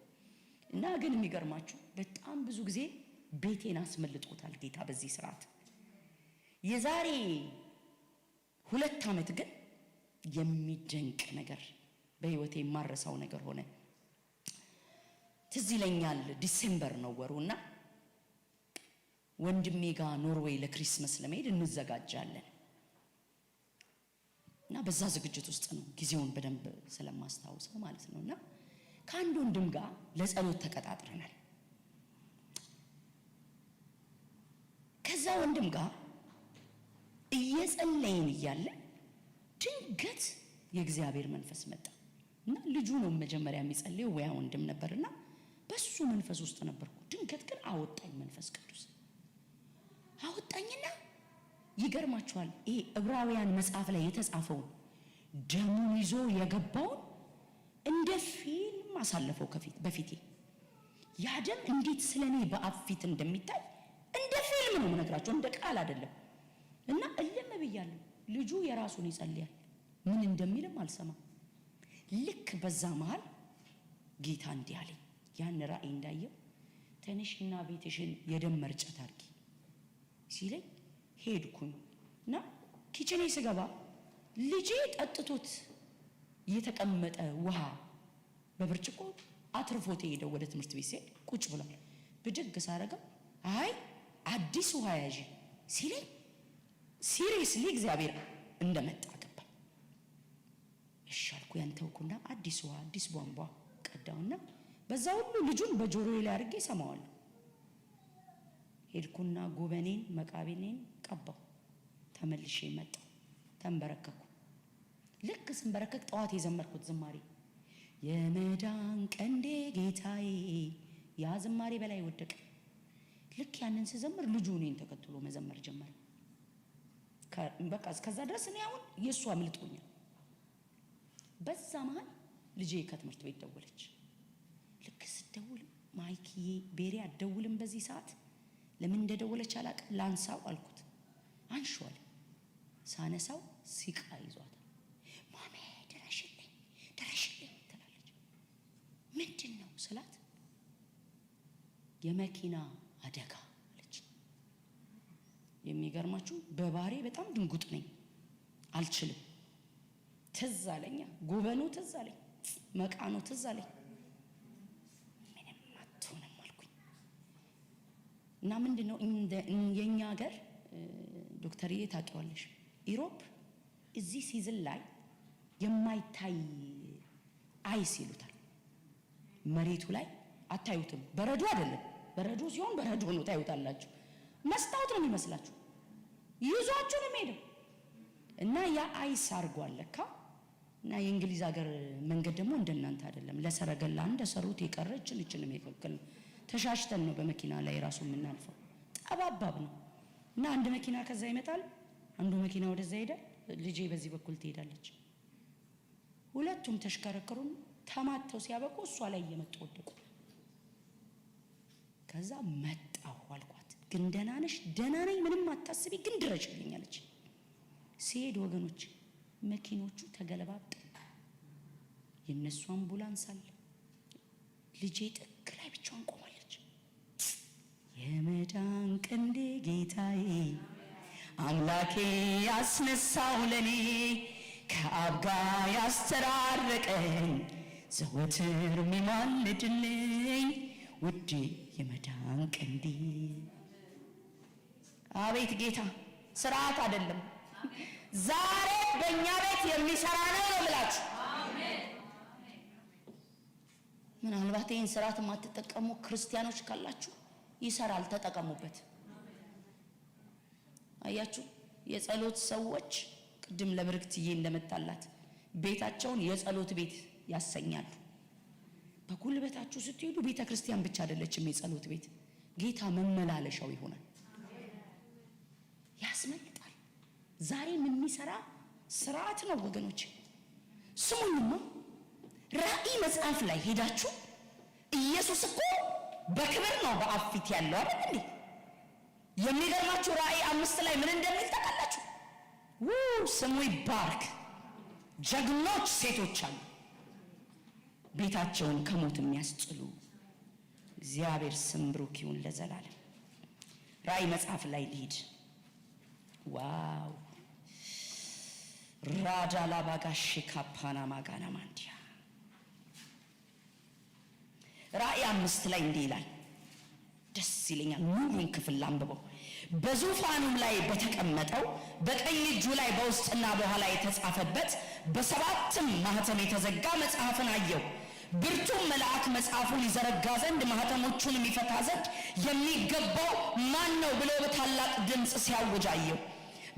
እና ግን የሚገርማችሁ በጣም ብዙ ጊዜ ቤቴን አስመልጦታል ጌታ በዚህ ስርዓት። የዛሬ 2 ዓመት ግን የሚደንቅ ነገር በህይወቴ የማረሳው ነገር ሆነ። ትዝ ይለኛል ዲሴምበር ነው ወሩና ወንድሜ ጋር ኖርዌይ ለክሪስማስ ለመሄድ እንዘጋጃለን። እና በዛ ዝግጅት ውስጥ ነው ጊዜውን በደንብ ስለማስታውሰው ማለት ነውና ከአንድ ወንድም ጋር ለጸሎት ተቀጣጥረናል። ከዛ ወንድም ጋር እየጸለይን እያለ ድንገት የእግዚአብሔር መንፈስ መጣ እና ልጁ ነው መጀመሪያ የሚጸልየው ወያ ወንድም ነበርና በሱ መንፈስ ውስጥ ነበርኩ። ድንገት ግን አወጣኝ መንፈስ ቅዱስ አወጣኝና ይገርማችኋል ይሄ ዕብራውያን መጽሐፍ ላይ የተጻፈውን ደሙን ይዞ የገባውን እንደ ፊልም አሳለፈው በፊቴ። ያ ደም እንዴት ስለኔ በአብ ፊት እንደሚታይ እንደ ፊልም ነው የምነግራቸው፣ እንደ ቃል አይደለም። እና እልም ብያለሁ። ልጁ የራሱን ይጸልያል፣ ምን እንደሚልም አልሰማም። ልክ በዛ መሃል ጌታ እንዲህ አለኝ፣ ያን ራእይ እንዳየው ተነሽና ቤትሽን የደም መርጨት አድርጊ ሲለኝ ሄድኩኝ እና ኪችኔ ስገባ ልጄ ጠጥቶት የተቀመጠ ውሃ በብርጭቆ አትርፎት ሄደው ወደ ትምህርት ቤት ሲሄድ ቁጭ ብሏል። ብድግ ሳረገው አይ አዲስ ውሃ ያዥ ሲለኝ ሲሪየስሊ እግዚአብሔር እንደመጣ ገባኝ። እሺ አልኩ። ያን ተውኩና አዲስ ውሃ አዲስ ቧንቧ ቀዳውና በዛ ሁሉ ልጁን በጆሮዬ ላይ አድርጌ ሰማዋለሁ። ሄድኩና ጉበኔን መቃቤኔን ቀባው። ተመልሼ መጣሁ። ተንበረከኩ። ልክ ስንበረከክ ጠዋት የዘመርኩት ዝማሬ የመዳን ቀንዴ ጌታዬ፣ ያ ዝማሬ በላይ ወደቀ። ልክ ያንን ስዘምር ልጁ እኔን ተከትሎ መዘመር ጀመረ። በቃ እስከዛ ድረስ እኔ አሁን የእሱ አምልጦኛል። በዛ መሃል ልጄ ከትምህርት ቤት ደወለች። ልክ ስደውል ማይክዬ ቤሪ አትደውልም በዚህ ሰዓት ለምን እንደደወለች አላውቅም፣ ላንሳው አልኩት። አንሺዋል። ሳነሳው ሲቃ ይዟታል። ማሜ ድረሽልኝ ድረሽልኝ ትላለች። ምንድን ነው ስላት የመኪና አደጋ አለች። የሚገርማችሁ በባህሪ በጣም ድንጉጥ ነኝ፣ አልችልም። ትዝ አለኛ ጉበኑ ትዝ አለኝ፣ መቃኑ ትዝ አለኝ። ምንም አትሆንም አልኩኝ። እና ምንድነው የኛ ሀገር ዶክተርዬ ታውቂዋለሽ፣ ኢሮፕ እዚህ ሲዝን ላይ የማይታይ አይስ ይሉታል። መሬቱ ላይ አታዩትም። በረዶ አይደለም፣ በረዶ ሲሆን በረዶ ነው ታዩታላችሁ። መስታወት ነው የሚመስላችሁ፣ ይዟችሁ ነው የሚሄደው። እና ያ አይስ አርጓል ለካ። እና የእንግሊዝ ሀገር መንገድ ደግሞ እንደናንተ አይደለም። ለሰረገላ እንደሰሩት የቀረችን እችንም የፈከል ተሻሽተን ነው በመኪና ላይ ራሱ የምናልፈው። ጠባባብ ነው። እና አንድ መኪና ከዛ ይመጣል፣ አንዱ መኪና ወደዛ ይሄዳል፣ ልጄ በዚህ በኩል ትሄዳለች። ሁለቱም ተሽከረከሩን። ተማተው ሲያበቁ እሷ ላይ እየመጡ ወደቁ። ከዛ መጣሁ አልኳት፣ ግን ደህና ነሽ? ደህና ነኝ፣ ምንም አታስቢ፣ ግን ድረሽልኝ አለች። ሲሄድ ወገኖች መኪኖቹ ተገለባብጠው የነሱ አምቡላንስ አለ፣ ልጄ ጥግ ላይ ብቻዋን ቆማለች። የመዳን ቀንዴ ጌታዬ አምላኬ ያስነሳው ለኔ ከአብ ጋር ያስተራረቀኝ ዘወትር የሚማልድልኝ ውዴ የመዳን ቀንዴ። አቤት ጌታ! ስርዓት አይደለም፣ ዛሬ በእኛ ቤት የሚሰራ ነው ብላችሁ ምናልባት ይህን ስርዓት የማትጠቀሙ ክርስቲያኖች ካላችሁ ይሰራል፣ ተጠቀሙበት። አያችሁ፣ የጸሎት ሰዎች ቅድም ለብርክትዬ እንደመጣላት ቤታቸውን የጸሎት ቤት ያሰኛሉ። በጉልበታችሁ ስትሄዱ ቤተ ክርስቲያን ብቻ አይደለችም የጸሎት ቤት፣ ጌታ መመላለሻው ይሆናል፣ ያስመልጣል። ዛሬም የሚሰራ ስርዓት ነው ወገኖች። ስሙኝማ ራእይ መጽሐፍ ላይ ሄዳችሁ ኢየሱስ እኮ በክብር ነው በአብ ፊት ያለው አይደል እንዴ? የሚገርማችሁ ራእይ 5 ላይ ምን እንደሚል ታውቃላችሁ? ስሙ ይባርክ። ጀግኖች ሴቶች አሉ ቤታቸውን ከሞት የሚያስጥሉ። እግዚአብሔር ስም ብሩክ ይሁን ለዘላለም። ራእይ መጽሐፍ ላይ ልሂድ። ዋው ራዳ ላባጋሽ ካፓና ማጋና ማንዲያ ራእይ 5 ላይ እንዲህ ይላል፣ ደስ ይለኛል። ሙሉን ክፍል አንብበው። በዙፋኑም ላይ በተቀመጠው በቀኝ እጁ ላይ በውስጥና በኋላ የተጻፈበት በሰባትም ማህተም የተዘጋ መጽሐፍን አየው። ብርቱም መልአክ መጽሐፉን ይዘረጋ ዘንድ ማህተሞቹንም ይፈታ ዘንድ የሚገባው ማን ነው ብሎ በታላቅ ድምፅ ሲያውጅ አየው።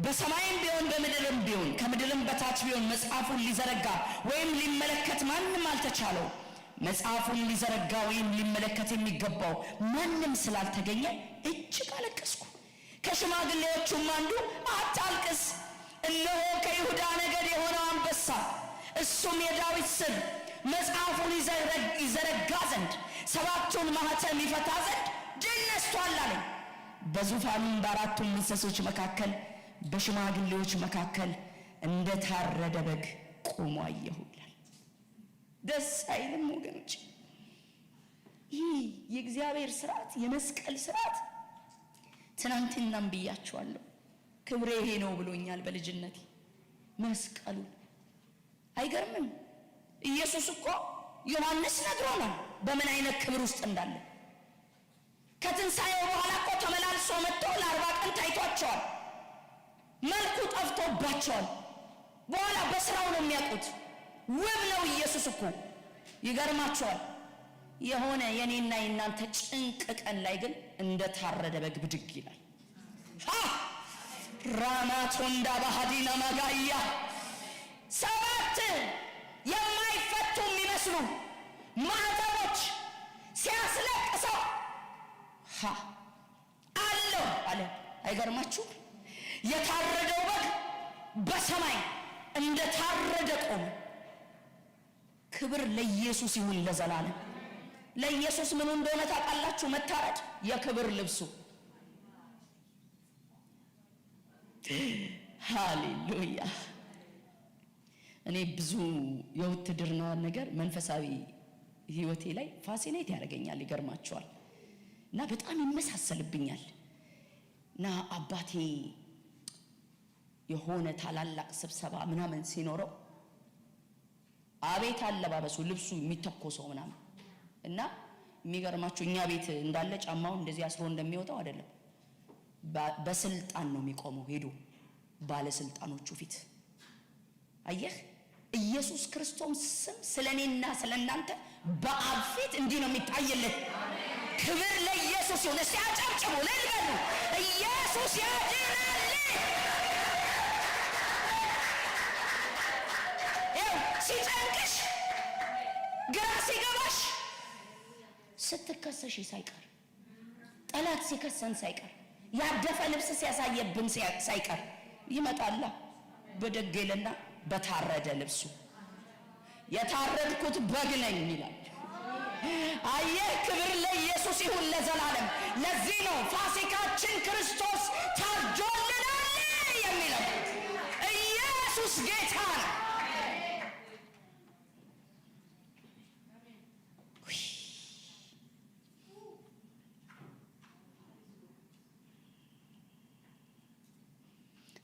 በሰማይም ቢሆን በምድርም ቢሆን ከምድርም በታች ቢሆን መጽሐፉን ሊዘረጋ ወይም ሊመለከት ማንም አልተቻለው። መጽሐፉን ሊዘረጋ ወይም ሊመለከት የሚገባው ማንም ስላልተገኘ እጅግ አለቀስኩ። ከሽማግሌዎቹም አንዱ አታልቅስ፣ እነሆ ከይሁዳ ነገድ የሆነው አንበሳ እሱም የዳዊት ስም መጽሐፉን ይዘረጋ ዘንድ ሰባቱን ማህተም ይፈታ ዘንድ ድል ነስቷል አለኝ። በዙፋኑም በአራቱም እንስሶች መካከል በሽማግሌዎች መካከል እንደታረደ በግ ቆሞ አየሁ ይላል። ደስ አይልም ወገኖች? ይህ የእግዚአብሔር ስርዓት፣ የመስቀል ስርዓት ትናንትናም ብያቸዋለሁ። ክብሬ ይሄ ነው ብሎኛል በልጅነቴ መስቀሉ። አይገርምም? ኢየሱስ እኮ ዮሐንስ ነግሮናል በምን አይነት ክብር ውስጥ እንዳለ። ከትንሣኤው በኋላ እኮ ተመላልሶ መጥቶ ለ40 ቀን ታይቷቸዋል። መልኩ ጠፍቶባቸዋል። በኋላ በስራው ነው የሚያውቁት። ውብ ነው ኢየሱስ እኮ። ይገርማቸዋል። የሆነ የኔና የናንተ ጭንቅ ቀን ላይ ግን እንደታረደ በግ ብድግ ይላል። ራማቶንዳ ባህዲና ማጋያ ሰባት የማይፈቱ የሚመስሉ ማህተሞች ሲያስለቅሰው አለው አለ። አይገርማችሁ? የታረደው በግ በሰማይ እንደታረደ ቆመ። ክብር ለኢየሱስ ይሁን ለዘላለም። ለኢየሱስ ምኑ እንደሆነ ታውቃላችሁ? መታረድ የክብር ልብሱ። ሃሌሉያ። እኔ ብዙ የውትድርና ነገር መንፈሳዊ ህይወቴ ላይ ፋሲኔት ያደርገኛል። ይገርማቸዋል። እና በጣም ይመሳሰልብኛል። እና አባቴ የሆነ ታላላቅ ስብሰባ ምናምን ሲኖረው አቤት አለባበሱ፣ ልብሱ የሚተኮሰው ምናምን። እና የሚገርማችሁ እኛ ቤት እንዳለ ጫማውን እንደዚህ አስሮ እንደሚወጣው አይደለም። በስልጣን ነው የሚቆመው ሄዶ ባለስልጣኖቹ ፊት። አየህ፣ ኢየሱስ ክርስቶስ ስም ስለኔና ስለናንተ በአብ ፊት እንዲህ ነው የሚታየልን። ክብር ለኢየሱስ ይሁን። እስቲ አጨብጭቡ፣ ለልበሉ። ኢየሱስ ያድናል። ሲጨንቅሽ፣ ግራ ሲገባሽ፣ ስትከሰሽ ሳይቀር፣ ጠላት ሲከሰን ሳይቀር፣ ያደፈ ልብስ ሲያሳየብን ሳይቀር ይመጣላ በደገለና በታረደ ልብሱ። የታረድኩት በግ ነኝ ይላል። አየህ፣ ክብር ለኢየሱስ ይሁን ለዘላለም። ለዚህ ነው ፋሲካችን ክርስቶስ ታርዶልናል የሚለው። ኢየሱስ ጌታ ነው።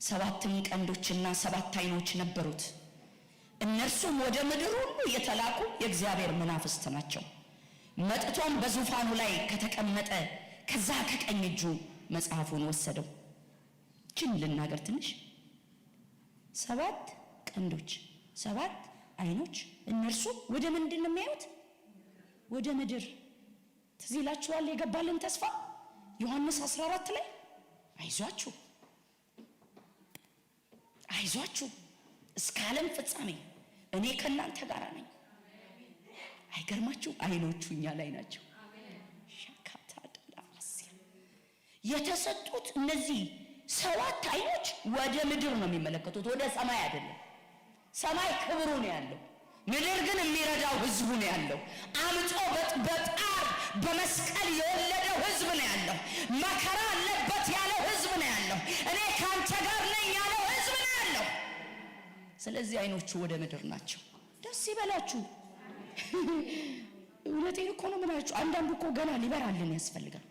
ሰባትም ቀንዶችና 7 ዓይኖች ነበሩት። እነርሱም ወደ ምድር ሁሉ የተላኩ የእግዚአብሔር መናፍስት ናቸው። መጥቶም በዙፋኑ ላይ ከተቀመጠ ከዛ ከቀኝ እጁ መጽሐፉን ወሰደው። ችን ልናገር ትንሽ። 7 ቀንዶች፣ 7 አይኖች። እነርሱ ወደ ምንድን ነው የሚያዩት? ወደ ምድር። ትዝ ይላችኋል የገባልን ተስፋ ዮሐንስ 14 ላይ አይዟችሁ አይዟችሁ እስከ ዓለም ፍጻሜ እኔ ከእናንተ ጋር ነኝ። አይገርማችሁ? አይኖቹ እኛ ላይ ናቸው። የተሰጡት እነዚህ 7 አይኖች ወደ ምድር ነው የሚመለከቱት፣ ወደ ሰማይ አይደለም። ሰማይ ክብሩ ነው ያለው፣ ምድር ግን የሚረዳው ህዝቡ ነው ያለው። አምጦ በጣር በመስቀል የወለደው ህዝብ ነው ያለው። መከራ አለበት ያለው ህዝብ ነው ያለው። እኔ ካንተ ጋር ነኝ ያለው ህዝብ ነው ያለው። ስለዚህ አይኖቹ ወደ ምድር ናቸው። ደስ ይበላችሁ። እውነቴን እኮ ነው የምላችሁ። አንዳንዱ እኮ ገና ሊበራልን ያስፈልጋል።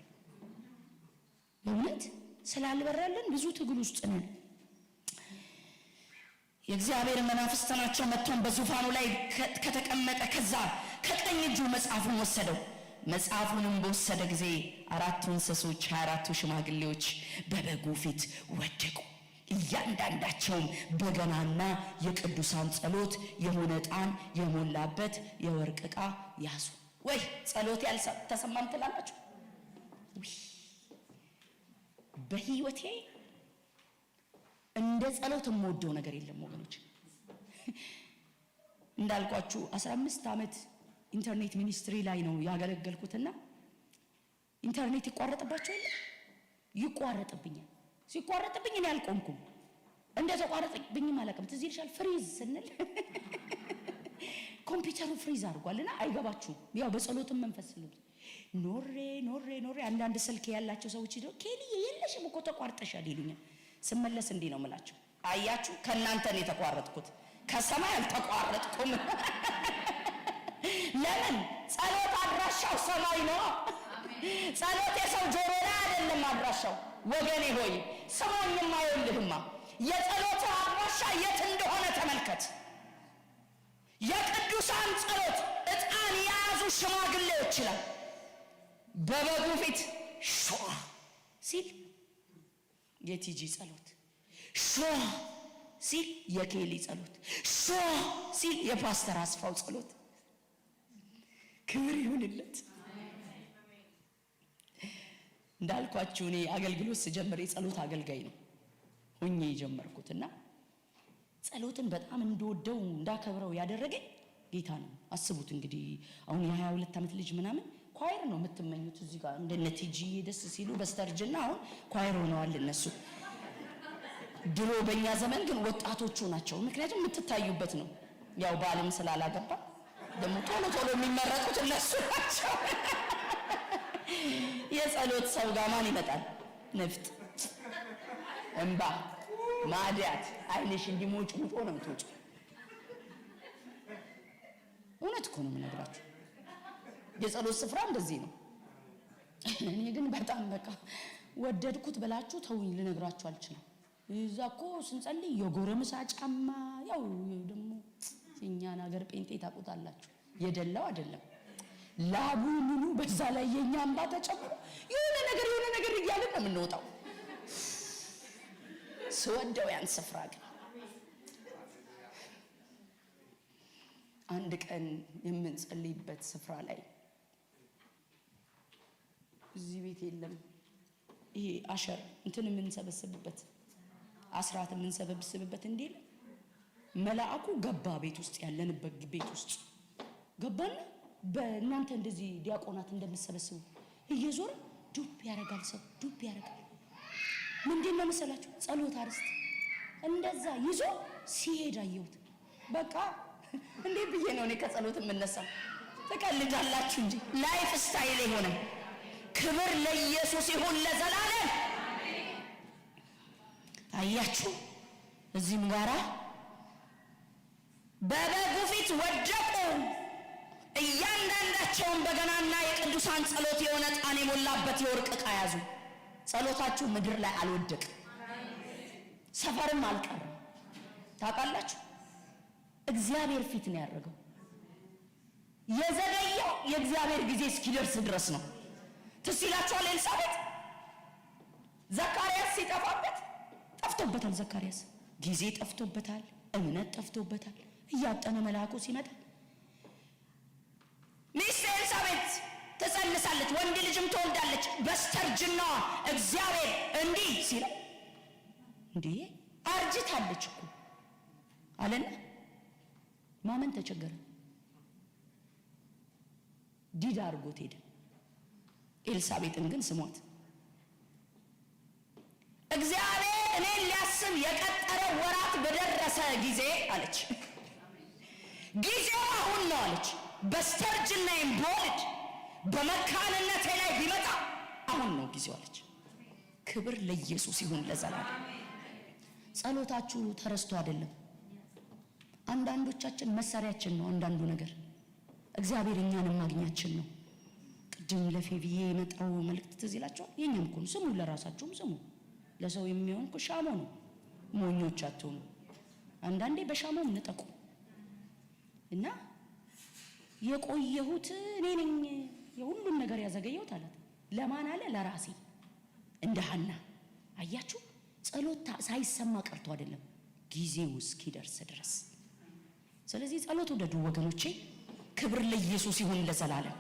በእውነት ስላልበራልን ብዙ ትግል ውስጥ ነን። የእግዚአብሔር መናፍስት ናቸው። መጥተው በዙፋኑ ላይ ከተቀመጠ ከዛ ከቀኝ እጁ መጽሐፉን ወሰደው። መጽሐፉንም በወሰደ ጊዜ 4 እንስሶች 24ቱ ሽማግሌዎች በበጉ ፊት ወደቁ። እያንዳንዳቸውም በገናና የቅዱሳን ጸሎት የሆነ ዕጣን የሞላበት የወርቅ ዕቃ ያዙ። ወይ ጸሎት ያልተሰማም ትላላችሁ? በህይወቴ እንደ ጸሎት የምወደው ነገር የለም ወገኖች። እንዳልኳችሁ 15 ዓመት ኢንተርኔት ሚኒስትሪ ላይ ነው ያገለገልኩትና ኢንተርኔት ይቋረጥባችኋል? ይቋረጥብኛል። ሲቋረጥብኝ እኔ አልቆምኩም። እንደ ተቋረጥብኝም አላውቅም። ትዝ ይልሻል ፍሪዝ ስንል ኮምፒውተሩ ፍሪዝ አድርጓልና አይገባችሁም። ያው በጸሎትም መንፈስ ነው ኖሬ አንዳንድ ስልክ ያላቸው ሰዎች ይደው ኬሊዬ የለሽም እኮ ተቋርጠሻል ይሉኛል። ስመለስ እንዲህ ነው የምላቸው፣ አያችሁ ከእናንተ ነው የተቋረጥኩት፣ ከሰማይ አልተቋረጥኩም። ለምን? ጸሎት አድራሻው ሰማይ ነው። ጸሎት የሰው ጆሮ ላይ አይደለም አድራሻው። ወገኔ ሆይ ሰማኝማ፣ ይኸውልህማ የጸሎት አድራሻ የት እንደሆነ ተመልከት። የቅዱሳን ጸሎት ዕጣን የያዙ ሽማግሌዎች ይላል በበጉ ፊት ሾህ ሲል የቲጂ ጸሎት፣ ሾህ ሲል የኬሊ ጸሎት፣ ሾህ ሲል የፓስተር አስፋው ጸሎት። ክብር ይሁንለት። እንዳልኳችሁ እኔ አገልግሎት ስጀምር የጸሎት አገልጋይ ነው ሆኜ የጀመርኩትና ጸሎትን በጣም እንደወደው እንዳከብረው ያደረገኝ ጌታ ነው። አስቡት እንግዲህ አሁን የ22 ዓመት ልጅ ምናምን ኳየር ነው የምትመኙት። እዚህ ጋር እንደነ ቲጂ ደስ ሲሉ በስተርጅና አሁን ኳየር ሆነዋል እነሱ። ድሮ በእኛ ዘመን ግን ወጣቶቹ ናቸው። ምክንያቱም የምትታዩበት ነው። ያው ባልም ስላላገባ ደግሞ ቶሎ የሚመረጡት እነሱ ናቸው። የጸሎት ሰው ጋር ማን ይመጣል? ንፍጥ፣ እንባ፣ ማዲያት፣ አይንሽ እንዲሞጭ ሙጮ ነው የምትወጪ። እውነት እኮ ነው የምነግራችሁ። የጸሎት ስፍራ እንደዚህ ነው። እኔ ግን በጣም በቃ ወደድኩት ብላችሁ ተውኝ፣ ልነግራችሁ አልችልም። እዛ እኮ ስንጸልይ የጎረምሳ ጫማ፣ ያው ደግሞ የኛን ሀገር ጴንጤ ታውቁታላችሁ፣ የደላው አይደለም ላቡ ምኑ በዛ ላይ የኛ እንባ ተጨምሮ የሆነ ነገር እያልን ነው የምንወጣው። ስወደው ያን ስፍራ ግን አንድ ቀን የምንጸልይበት ስፍራ ላይ እዚህ ቤት የለም ይሄ አሸር እንትን የምንሰበስብበት አስራት የምንሰበስብበት እንዴል መልአኩ ገባ። ቤት ውስጥ ያለንበት ቤት ውስጥ ገባና በእናንተ እንደዚህ ዲያቆናት እንደምትሰበስቡ እየዞረ ዱብ ያረጋል። ሰው ዱብ ያረጋል። ምንድን ነው መሰላችሁ? ጸሎት አርስት እንደዛ ይዞ ሲሄድ አየሁት። በቃ እንዴ ብዬ ነው እኔ ከጸሎት የምነሳው? ተቀልዳላችሁ እንጂ ላይፍ ስታይል የሆነ ክብር ለኢየሱስ ይሁን ለዘላለም። አያችሁ እዚህም ጋራ በበጉ ፊት ወደቁ። እያንዳንዳቸውን በገናና የቅዱሳን ጸሎት የሆነ ዕጣን የሞላበት የወርቅ ዕቃ ያዙ። ጸሎታችሁ ምድር ላይ አልወደቅም፣ ሰፈርም አልቀርም። ታውቃላችሁ እግዚአብሔር ፊት ነው ያደረገው። የዘገየው የእግዚአብሔር ጊዜ እስኪደርስ ድረስ ነው። ትዝ ይላችኋል ኤልሳቤጥ ዘካርያስ ሲጠፋበት ጠፍቶበታል። ዘካርያስ ጊዜ ጠፍቶበታል፣ እምነት ጠፍቶበታል። እያጠነ መልአኩ ሲመጣ ሚስት ኤልሳቤጥ ትጸንሳለች፣ ወንድ ልጅም ትወልዳለች፣ በስተርጅናዋ እግዚአብሔር እንዲህ ሲለው እንዴ አርጅታለች እኮ አለና ማመን ተቸገረ። ዲዳ አድርጎት ሄደ። ኤልሳቤጥን ግን ስሟት፣ እግዚአብሔር እኔን ሊያስብ የቀጠረው ወራት በደረሰ ጊዜ አለች፣ ጊዜው አሁን ነው አለች። በስተርጅናዬም ብወልድ በመካንነቴ ላይ ቢመጣ አሁን ነው ጊዜው አለች። ክብር ለኢየሱስ ይሁን ለዘላለም። ጸሎታችሁ ተረስቶ አይደለም። አንዳንዶቻችን መሳሪያችን ነው አንዳንዱ ነገር፣ እግዚአብሔር እኛንም ማግኛችን ነው። ቅድም ለፌቪዬ የመጣው መልእክት ትዝ ይላችኋል። የኛም እኮ ነው። ስሙ፣ ለራሳችሁም ስሙ። ለሰው የሚሆን እኮ ሻሞ ነው። ሞኞች አትሆኑ። አንዳንዴ በሻሞም ንጠቁ እና የቆየሁት እኔ ነኝ የሁሉም ነገር ያዘገየሁት አላት። ለማን አለ? ለራሴ። እንደ ሐና አያችሁ፣ ጸሎት ሳይሰማ ቀርቶ አይደለም፣ ጊዜው እስኪደርስ ድረስ። ስለዚህ ጸሎት ወደዱ ወገኖቼ። ክብር ለኢየሱስ ይሁን ለዘላለም።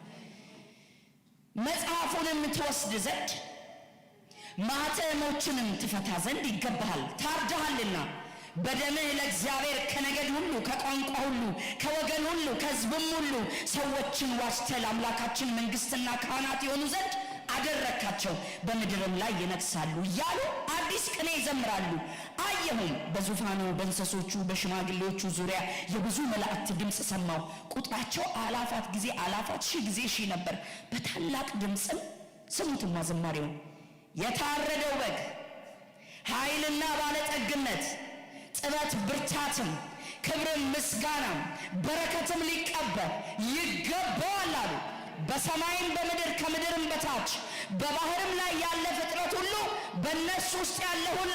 መጽሐፉንም ትወስድ ዘንድ ማኅተሞችንም ትፈታ ዘንድ ይገባሃል፣ ታርደሃልና በደምህ ለእግዚአብሔር ከነገድ ሁሉ፣ ከቋንቋ ሁሉ፣ ከወገን ሁሉ፣ ከሕዝብም ሁሉ ሰዎችን ዋጅተህ ለአምላካችን መንግሥትና ካህናት የሆኑ ዘንድ አደረካቸው፣ በምድርም ላይ ይነግሣሉ እያሉ አዲስ ቅኔ ይዘምራሉ። አየሁም በዙፋኑ በእንስሶቹ በሽማግሌዎቹ ዙሪያ የብዙ መላእክት ድምፅ ሰማሁ። ቁጥራቸው አላፋት ጊዜ አላፋት፣ ሺህ ጊዜ ሺህ ነበር። በታላቅ ድምፅም ስሙትማ ዝማሬውን የታረደው በግ ኃይልና ባለጠግነት፣ ጥበት፣ ብርታትም፣ ክብርም፣ ምስጋናም፣ በረከትም ሊቀበል ይገባዋል አሉ። በሰማይም በምድር ከምድርም በታች በባህርም ላይ ያለ ፍጥረት ሁሉ በእነሱ ውስጥ ያለ ሁሉ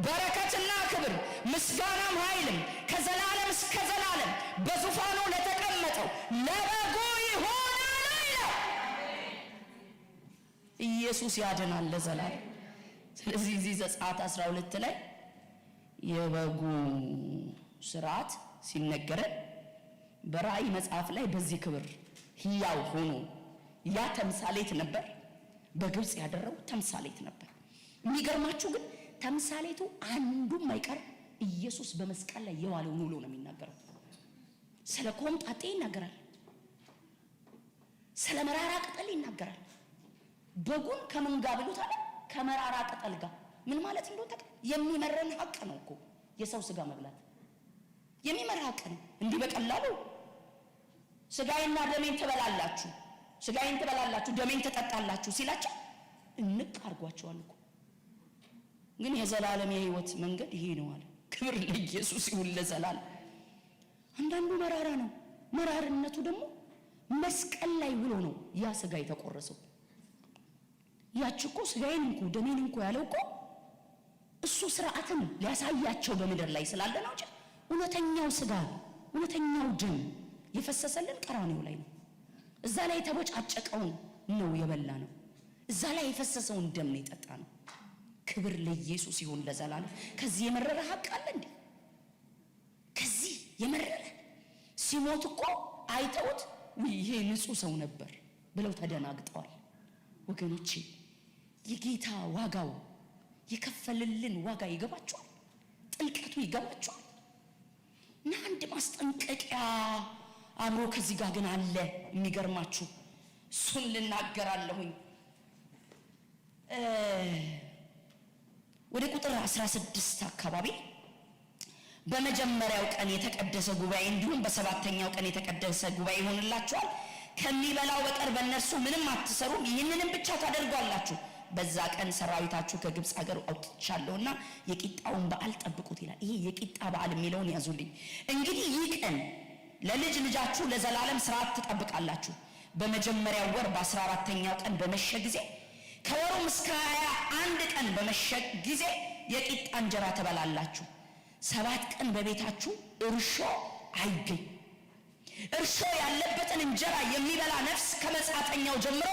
በረከትና ክብር ምስጋናም ኃይልም ከዘላለም እስከ ዘላለም በዙፋኑ ለተቀመጠው ለበጉ ይሆናል ይላል። ኢየሱስ ያድናል ለዘላለም። ስለዚህ እዚህ ዘጸአት 12 ላይ የበጉ ስርዓት ሲነገረን በራእይ መጽሐፍ ላይ በዚህ ክብር ሕያው ሆኖ ያ ተምሳሌት ነበር። በግብፅ ያደረው ተምሳሌት ነበር። የሚገርማችሁ ግን ተምሳሌቱ አንዱም አይቀር ኢየሱስ በመስቀል ላይ የዋለውን ውሎ ነው የሚናገረው። ስለ ኮምጣጤ ይናገራል፣ ስለ መራራ ቅጠል ይናገራል። በጉን ከምን ጋር ብሉት አለ? ከመራራ ቅጠል ጋር። ምን ማለት እንደሆነ ታውቃለህ? የሚመረን ሀቅ ነው እኮ የሰው ስጋ መብላት የሚመራ ሀቅ ነው። እንዲህ በቀላሉ ስጋዬና ደሜን ትበላላችሁ፣ ስጋዬን ትበላላችሁ፣ ደሜን ትጠጣላችሁ ሲላቸው እንቅ አድርጓቸዋል እኮ። ግን የዘላለም የህይወት መንገድ ይሄ ነው አለ። ክብር ለኢየሱስ ይሁን ለዘላለም። አንዳንዱ መራራ ነው። መራርነቱ ደግሞ መስቀል ላይ ውሎ ነው ያ ስጋ የተቆረሰው። ያች እኮ ስጋዬን እንኩ ደሜን እንኩ ያለው እኮ እሱ ስርዓትን ሊያሳያቸው በምድር ላይ ስላለ ነው እንጂ እውነተኛው ስጋ እውነተኛው ደም የፈሰሰልን ቀራንዮ ላይ ነው። እዛ ላይ የተቦጫጨቀውን ነው የበላ ነው። እዛ ላይ የፈሰሰውን ደም ነው የጠጣ ነው። ክብር ለኢየሱስ ይሁን ለዘላለም። ከዚህ የመረረ ሀቅ አለ እንዴ? ከዚህ የመረረ ሲሞት እኮ አይተውት ይሄ ንጹህ ሰው ነበር ብለው ተደናግጠዋል። ወገኖቼ የጌታ ዋጋው የከፈልልን ዋጋ ይገባቸዋል፣ ጥልቀቱ ይገባቸዋል። እና አንድ ማስጠንቀቂያ አብሮ ከዚህ ጋር ግን አለ። የሚገርማችሁ እሱን ልናገራለሁኝ። ወደ ቁጥር 16 አካባቢ በመጀመሪያው ቀን የተቀደሰ ጉባኤ እንዲሁም በሰባተኛው ቀን የተቀደሰ ጉባኤ ይሆንላችኋል። ከሚበላው በቀር በእነርሱ ምንም አትሰሩም፣ ይህንንም ብቻ ታደርጓላችሁ። በዛ ቀን ሰራዊታችሁ ከግብፅ ሀገር አውጥቻለሁና የቂጣውን በዓል ጠብቁት ይላል። ይሄ የቂጣ በዓል የሚለውን ያዙልኝ። እንግዲህ ይህ ቀን ለልጅ ልጃችሁ ለዘላለም ስርዓት ትጠብቃላችሁ። በመጀመሪያው ወር በ14ኛው ቀን በመሸ ጊዜ ከወሩም እስከ 21 ቀን በመሸ ጊዜ የቂጣ እንጀራ ትበላላችሁ። 7 ቀን በቤታችሁ እርሾ አይገኝ። እርሾ ያለበትን እንጀራ የሚበላ ነፍስ ከመጻተኛው ጀምሮ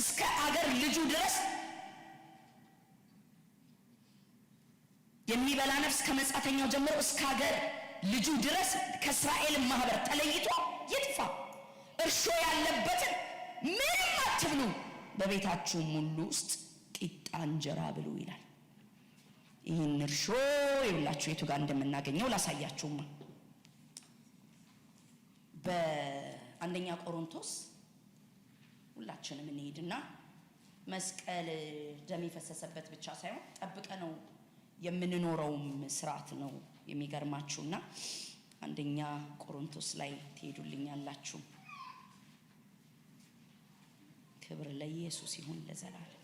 እስከ አገር ልጁ ድረስ የሚበላ ነፍስ ከመጻተኛው ጀምሮ እስከ ሀገር ልጁ ድረስ ከእስራኤል ማህበር ተለይቶ ይጥፋ። እርሾ ያለበትን ምንም አትብሉ፣ በቤታችሁም ሁሉ ውስጥ ቂጣ እንጀራ ብሉ ይላል። ይህን እርሾ ይውላችሁ የቱ ጋር እንደምናገኘው ላሳያችሁማ። በአንደኛ ቆሮንቶስ ሁላችንም እንሄድና መስቀል ደም የፈሰሰበት ብቻ ሳይሆን ጠብቀ ነው የምንኖረውም ስርዓት ነው የሚገርማችሁና አንደኛ ቆሮንቶስ ላይ ትሄዱልኛላችሁ። ክብር ለኢየሱስ ይሁን ለዘላለም።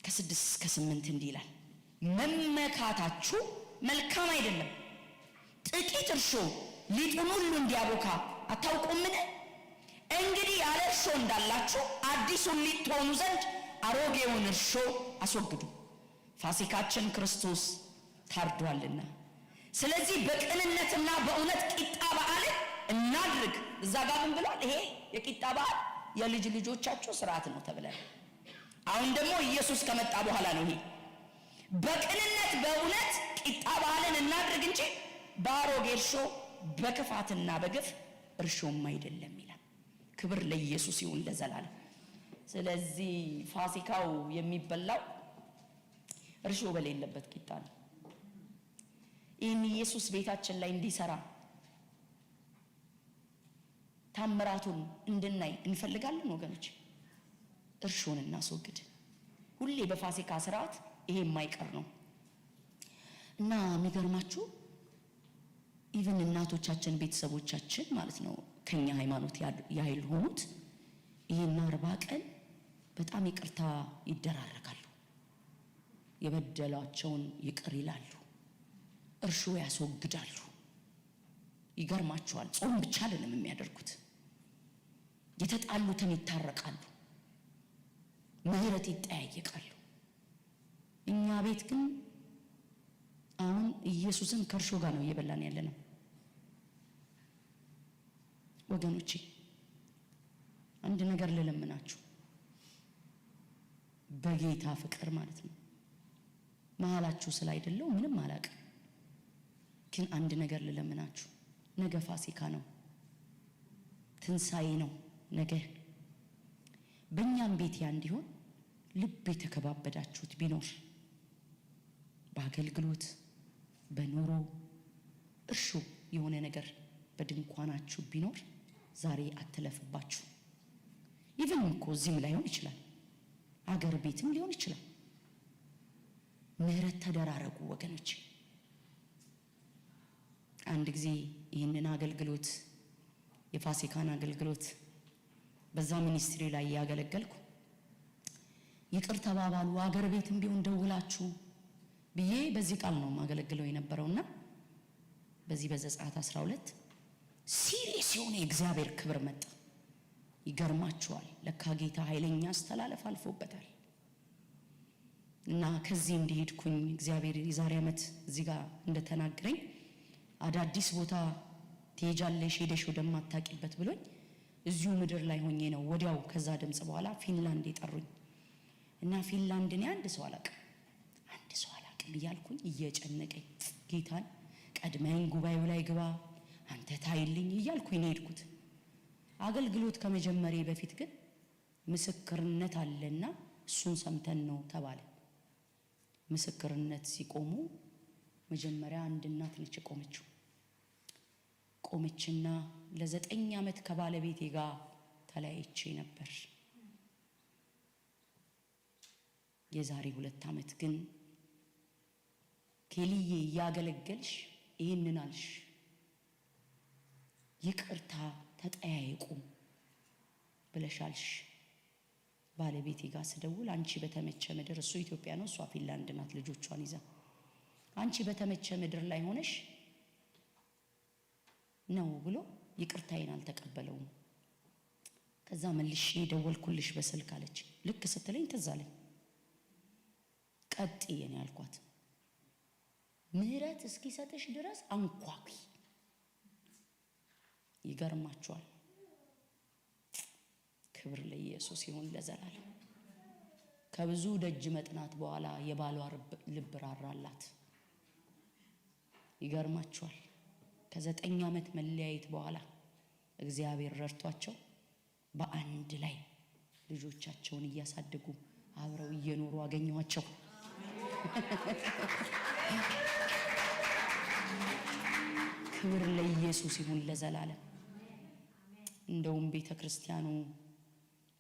ከ6 እስከ 8 እንዲህ ይላል፣ መመካታችሁ መልካም አይደለም። ጥቂት እርሾ ሊጡን ሁሉ እንዲያቦካ አታውቁምን? እንግዲህ ያለ እርሾ እንዳላችሁ አዲሱን ሊጥ ትሆኑ ዘንድ አሮጌውን እርሾ አስወግዱ፣ ፋሲካችን ክርስቶስ ታርዷልና። ስለዚህ በቅንነትና በእውነት ቂጣ በዓልን እናድርግ። እዛ ጋር ምን ብሏል? ይሄ የቂጣ በዓል የልጅ ልጆቻችሁ ስርዓት ነው ተብሏል። አሁን ደግሞ ኢየሱስ ከመጣ በኋላ ነው ይሄ በቅንነት በእውነት ቂጣ በዓልን እናድርግ እንጂ በአሮጌ እርሾ በክፋትና በግፍ እርሾም አይደለም ይላል። ክብር ለኢየሱስ ይሁን ለዘላለም። ስለዚህ ፋሲካው የሚበላው እርሾ በሌለበት ቂጣ ነው። ይህን ኢየሱስ ቤታችን ላይ እንዲሰራ ታምራቱን እንድናይ እንፈልጋለን ወገኖች። እርሾን እናስወግድ። ሁሌ በፋሲካ ስርዓት ይሄ የማይቀር ነው እና የሚገርማችሁ ኢቭን እናቶቻችን ቤተሰቦቻችን ማለት ነው ከኛ ሃይማኖት ያህል ሆኑት ይሄን 40 ቀን በጣም ይቅርታ ይደራረጋሉ። የበደሏቸውን ይቅር ይላሉ፣ እርሾ ያስወግዳሉ። ይገርማቸዋል። ጾም ብቻ አይደለም የሚያደርጉት፣ የተጣሉትን ይታረቃሉ፣ ምህረት ይጠያየቃሉ። እኛ ቤት ግን አሁን ኢየሱስን ከእርሾ ጋር ነው እየበላን ያለነው ወገኖቼ። አንድ ነገር ልለምናችሁ በጌታ ፍቅር ማለት ነው። መሃላችሁ ስላይደለው ምንም አላውቅም፣ ግን አንድ ነገር ልለምናችሁ። ነገ ፋሲካ ነው፣ ትንሳኤ ነው ነገ። በእኛም ቤት ያ እንዲሆን ልብ የተከባበዳችሁት ቢኖር በአገልግሎት በኑሮ እርሾ የሆነ ነገር በድንኳናችሁ ቢኖር ዛሬ አትለፍባችሁ። ኢቭን እኮ እዚህም ላይሆን ይችላል፣ አገር ቤትም ሊሆን ይችላል። ምህረት ተደራረጉ ወገኖች። አንድ ጊዜ ይህንን አገልግሎት የፋሲካን አገልግሎት በዛ ሚኒስትሪ ላይ ያገለገልኩ ይቅር ተባባሉ አገር ቤትም ቢሆን ደውላችሁ ብዬ በዚህ ቃል ነው ማገለግለው የነበረውና በዚህ በዘጸአት 12 ሲሪየስ የሆነ የእግዚአብሔር ክብር መጣ። ይገርማችኋል፣ ለካ ጌታ ኃይለኛ አስተላለፍ አልፎበታል። እና ከዚህ እንዲሄድኩኝ እግዚአብሔር የዛሬ ዓመት እዚህ ጋር እንደተናገረኝ አዳዲስ ቦታ ትሄጃለሽ ሄደሽ ወደማታቂበት ብሎኝ እዚሁ ምድር ላይ ሆኜ ነው ወዲያው ከዛ ድምጽ በኋላ ፊንላንድ የጠሩኝ እና ፊንላንድን አንድ ሰው አላውቅም እያልኩኝ እየጨነቀኝ ጌታን ቀድመኝ ጉባኤው ላይ ግባ አንተ ታይልኝ እያልኩኝ ነው ሄድኩት። አገልግሎት ከመጀመሬ በፊት ግን ምስክርነት አለና እሱን ሰምተን ነው ተባለ። ምስክርነት ሲቆሙ መጀመሪያ አንድ እናት ነች ቆመችና ለ9 ዓመት ከባለቤቴ ጋር ተለያይቼ ነበር። የዛሬ 2 ዓመት ግን ኬልዬ ያገለገልሽ ይሄንን አልሽ፣ ይቅርታ ተጠያየቁ ብለሻልሽ። ባለቤቴ ጋር ስደውል አንቺ በተመቸ ምድር፣ እሱ ኢትዮጵያ ነው እሷ ፊንላንድ ናት ልጆቿን ይዛ፣ አንቺ በተመቸ ምድር ላይ ሆነሽ ነው ብሎ ይቅርታዬን አልተቀበለውም። ከዛ መልሼ ደወልኩልሽ በስልክ አለች። ልክ ስትለኝ ትዝ አለኝ። ቀጥዬ ነው ያልኳት፣ ምህረት እስኪሰጥሽ ድረስ አንኳኩ። ይገርማችኋል፣ ክብር ለኢየሱስ ይሁን ለዘላለም። ከብዙ ደጅ መጥናት በኋላ የባሏ ልብ ራራላት። ይገርማችኋል። ከ9 ዓመት መለያየት በኋላ እግዚአብሔር ረድቷቸው በአንድ ላይ ልጆቻቸውን እያሳደጉ አብረው እየኖሩ አገኘኋቸው። ክብር ለኢየሱስ ይሁን ለዘላለም። እንደውም ቤተክርስቲያኑ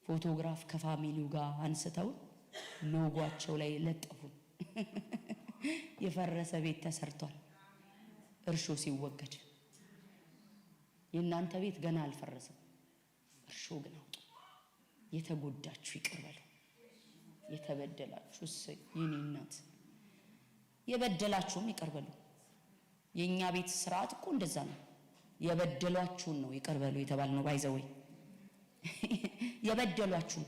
ፎቶግራፍ ከፋሚሊው ጋር አንስተው ሎጓቸው ላይ ለጠፉ። የፈረሰ ቤት ተሰርቷል እርሾ ሲወገድ። የእናንተ ቤት ገና አልፈረሰም፣ እርሾ ግን አውጡ። የተጎዳችሁ ይቅር በሉ፣ የተበደላችሁ የኔ እናት የበደላችሁም ይቅር በሉ። የኛ ቤት ስርዓት እኮ እንደዛ ነው። የበደሏችሁን ነው ይቅር በሉ የተባልነው። ባይዘወይ የበደሏችሁ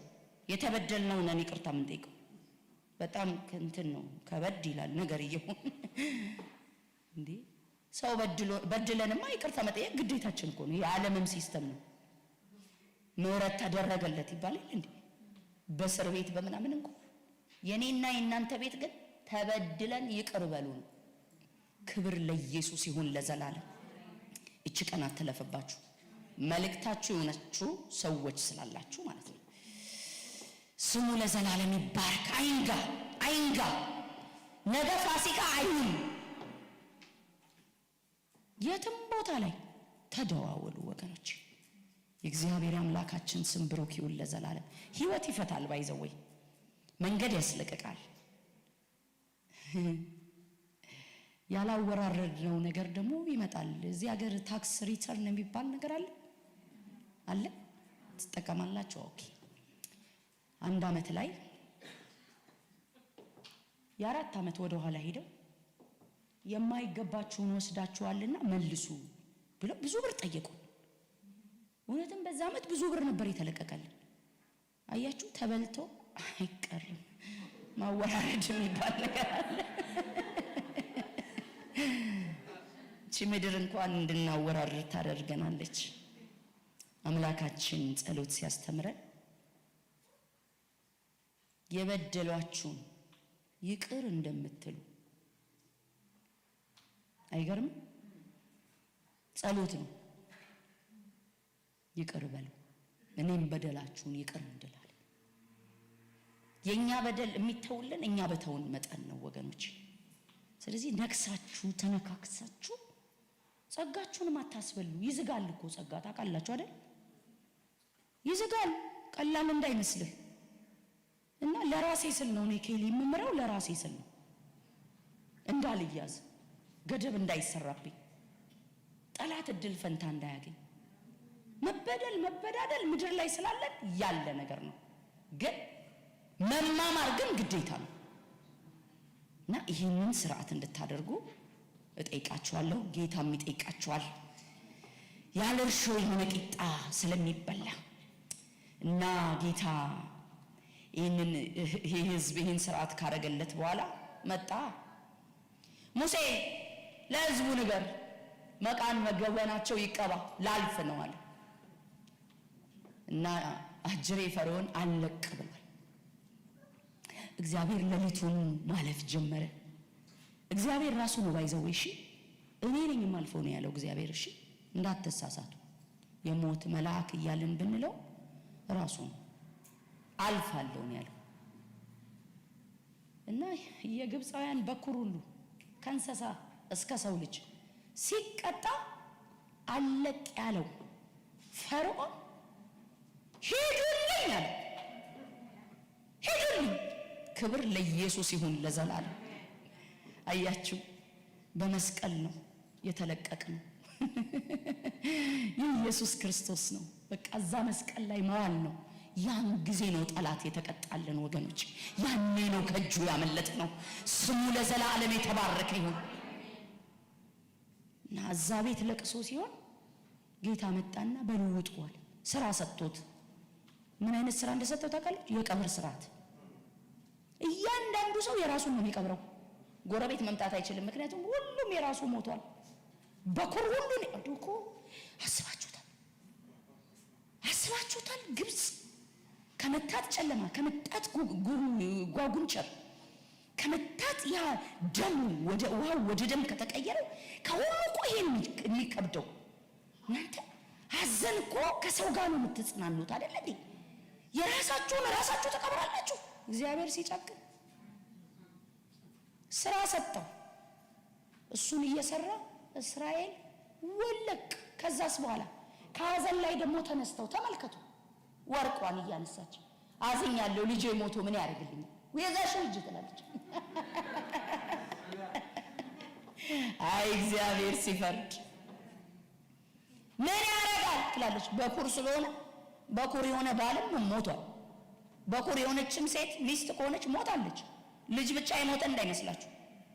የተበደልነው ነን ይቅርታ የምንጠይቀው። በጣም እንትን ነው ከበድ ይላል ነገር ይሁን እንዴ። ሰው በድለንማ ይቅርታ መጠየቅ ግዴታችን እኮ ነው። የዓለምም ሲስተም ነው። ምህረት ተደረገለት ይባላል እንዴ በእስር ቤት በምናምን እንኳን። የኔና የእናንተ ቤት ግን ተበድለን ይቅር በሉ ነው። ክብር ለኢየሱስ ይሁን ለዘላለም። እቺ ቀን አትለፈባችሁ። መልእክታችሁ የሆነችሁ ሰዎች ስላላችሁ ማለት ነው። ስሙ ለዘላለም ይባረክ። አይንጋ ነገ ፋሲካ አይሁን። የትም ቦታ ላይ ተደዋወሉ ወገኖች። የእግዚአብሔር አምላካችን ስም ብሩክ ይሁን ለዘላለም። ህይወት ይፈታል፣ ባይዘወይ መንገድ ያስለቅቃል። ያላወራረድነው ነገር ደግሞ ይመጣል። እዚህ ሀገር ታክስ ሪተርን የሚባል ነገር አለ ትጠቀማላችሁ? ኦኬ። 1 ዓመት ላይ የ4 ዓመት ወደ ኋላ ሄደው የማይገባችሁን ወስዳችኋልና መልሱ ብለው ብዙ ብር ጠየቁ። እውነትም በዛ ዓመት ብዙ ብር ነበር የተለቀቀልን። አያችሁ፣ ተበልቶ አይቀርም። ማወራረድ የሚባል ነገር አለ። እቺ ምድር እንኳን እንድናወራረድ ታደርገናለች። አምላካችን ጸሎት ሲያስተምረን የበደሏችሁን ይቅር እንደምትሉ አይገርም? ጸሎት ነው። ይቅር በሉ እኔም በደላችሁን ይቅር እንድላለን። የኛ በደል የሚተውልን እኛ በተውን መጠን ነው ወገኖች። ስለዚህ ነክሳችሁ ተነካክሳችሁ ጸጋችሁን አታስበሉ። ይዝጋል እኮ ጸጋ፣ ታውቃላችሁ አይደል? ይዝጋል፣ ቀላል እንዳይመስልህ። እና ለራሴ ስል ነው እኔ ኬሊ የምምረው፣ ለራሴ ስል ነው እንዳልያዝ፣ ገደብ እንዳይሰራብኝ፣ ጠላት እድል ፈንታ እንዳያገኝ። መበዳደል ምድር ላይ ስላለን ያለ ነገር ነው፣ ግን መማማር ግን ግዴታ ነው። እና ይህንን ስርዓት እንድታደርጉ እጠይቃችኋለሁ። ጌታም ይጠይቃችኋል። ያለ እርሾ የሆነ ቂጣ ስለሚበላ እና ጌታ ይህ ህዝብ ይህን ስርዓት ካረገለት በኋላ መጣ። ሙሴ ለህዝቡ ንገር፣ መቃን መገወናቸው ይቀባ፣ ላልፍ ነው አለ። እና አጅሬ ፈርዖን አለቅ ብሏል። እግዚአብሔር ሌሊቱን ማለፍ ጀመረ። እግዚአብሔር ራሱ ነው ባይዘው። እሺ እኔ ነኝ የማልፈው ነው ያለው እግዚአብሔር። እሺ እንዳትሳሳቱ። የሞት መልአክ እያልን ብንለው ራሱ ነው አልፋለሁ ነው ያለው። እና የግብፃውያን በኩር ሁሉ ከእንስሳ እስከ ሰው ልጅ ሲቀጣ አለቅ ያለው ፈርዖን ሂዱልኝ አለ። ሂዱልኝ። ክብር ለኢየሱስ ይሁን ለዘላለም። አያችሁ፣ በመስቀል ነው የተለቀቅነው። ኢየሱስ ክርስቶስ ነው። በቃ እዛ መስቀል ላይ መዋል ነው። ያን ጊዜ ነው ጠላት የተቀጣልን ወገኖች። ያኔ ነው ከእጁ ያመለጥ ነው። ስሙ ለዘላለም የተባረከ ይሁን። እና እዛ ቤት ለቅሶ ሲሆን ጌታ መጣና በልውጧል። ስራ ሰጥቶት፣ ምን አይነት ስራ እንደሰጠው ታውቃለች? የቀብር ስርዓት። እያንዳንዱ ሰው የራሱን ነው የሚቀብረው። ጎረቤት መምጣት አይችልም፣ ምክንያቱም ሁሉም የራሱ ሞቷል። በኩር ሁሉ ነው እኮ። አስባችሁታል? ግብጽ ከመታት ጨለማ፣ ከመታት ጓጉንቸር፣ ከመታት ያ ደም ወደ ውሃው ወደ ደም ከተቀየረው ከሁሉ እኮ ይሄን የሚከብደው እናንተ ሐዘን እኮ ከሰው ጋር ነው የምትጽናኑት አይደል እንዴ? የራሳችሁን ራሳችሁ ተቀብራላችሁ። እግዚአብሔር ሲጨክን ስራ ሰጠው፣ እሱን እየሰራ እስራኤል ወለቅ። ከዛስ በኋላ ከሐዘን ላይ ደግሞ ተነስተው ተመልከቱ፣ ወርቋን እያነሳች አዝኛለሁ ልጄ ሞቶ ምን ያደርግልኛል የዛሽ ልጅ ትላለች። አይ እግዚአብሔር ሲፈርድ ምን ያደርጋል ትላለች። በኩር ስለሆነ በኩር የሆነ ባልም ሞቷል። በኩር የሆነችም ሴት ሚስት ከሆነች ሞታለች። ልጅ ብቻ የሞተ እንዳይመስላችሁ፣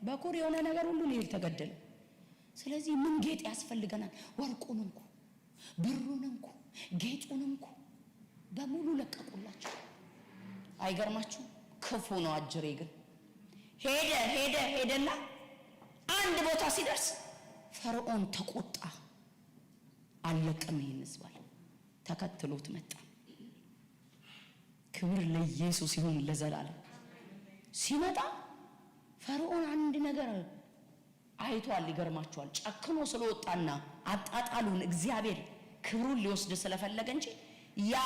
በኩር የሆነ ነገር ሁሉ ሊል ተገደለ። ስለዚህ ምን ጌጥ ያስፈልገናል? ወርቁን እንኩ፣ ብሩን እንኩ፣ ጌጡን እንኩ በሙሉ ለቀቁላቸው። አይገርማችሁ? ክፉ ነው አጅሬ ግን ሄደና አንድ ቦታ ሲደርስ ፈርዖን ተቆጣ። አለቀም ይሄን ህዝብ አለ። ተከትሎት መጣ። ክብር ለኢየሱስ ይሁን ለዘላለም። ሲመጣ ፈርዖን አንድ ነገር አይቷል። ይገርማችኋል። ጨክኖ ስለወጣና አጣጣሉን እግዚአብሔር ክብሩን ሊወስድ ስለፈለገ እንጂ ያ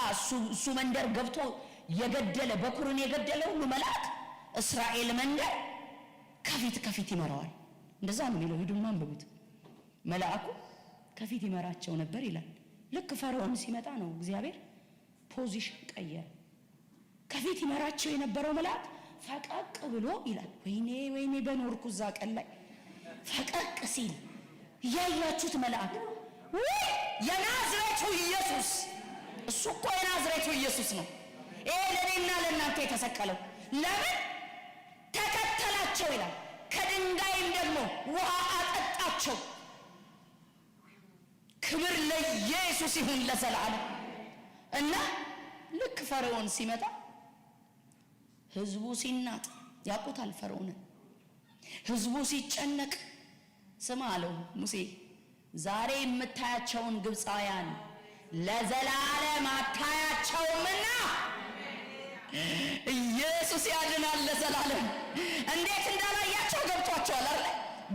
እሱ መንደር ገብቶ የገደለ በኩርን የገደለ ሁሉ መልአክ እስራኤል መንደር ከፊት ይመራዋል። እንደዛ ነው የሚለው። ሂዱና አንብቡት። መልአኩ ከፊት ይመራቸው ነበር ይላል። ልክ ፈርዖን ሲመጣ ነው እግዚአብሔር ፖዚሽን ቀየረ። ከፊት ይመራቸው የነበረው መልአክ ፈቀቅ ብሎ ይላል። ወይኔ በኖርኩ እዛ ቀን ላይ ፈቀቅ ሲል ያያችሁት መልአክ የናዝሬቱ ኢየሱስ፣ እሱ እኮ የናዝሬቱ ኢየሱስ ነው። ይሄ ለኔና ለእናንተ የተሰቀለው ለምን ተከተላቸው ይላል። ከድንጋይም ደግሞ ውሃ አጠጣቸው። ክብር ለኢየሱስ ይሁን ለዘላለም። እና ልክ ፈርዖን ሲመጣ ህዝቡ ሲናጥ ያውቁታል ፈርዖንን። ህዝቡ ሲጨነቅ ስማ አለው ሙሴ፣ ዛሬ የምታያቸውን ግብፃውያን ለዘላለም አታያቸውምና ኢየሱስ ያድናል ለዘላለም። እንዴት እንዳላያቸው ገብቷቸዋል አይደል?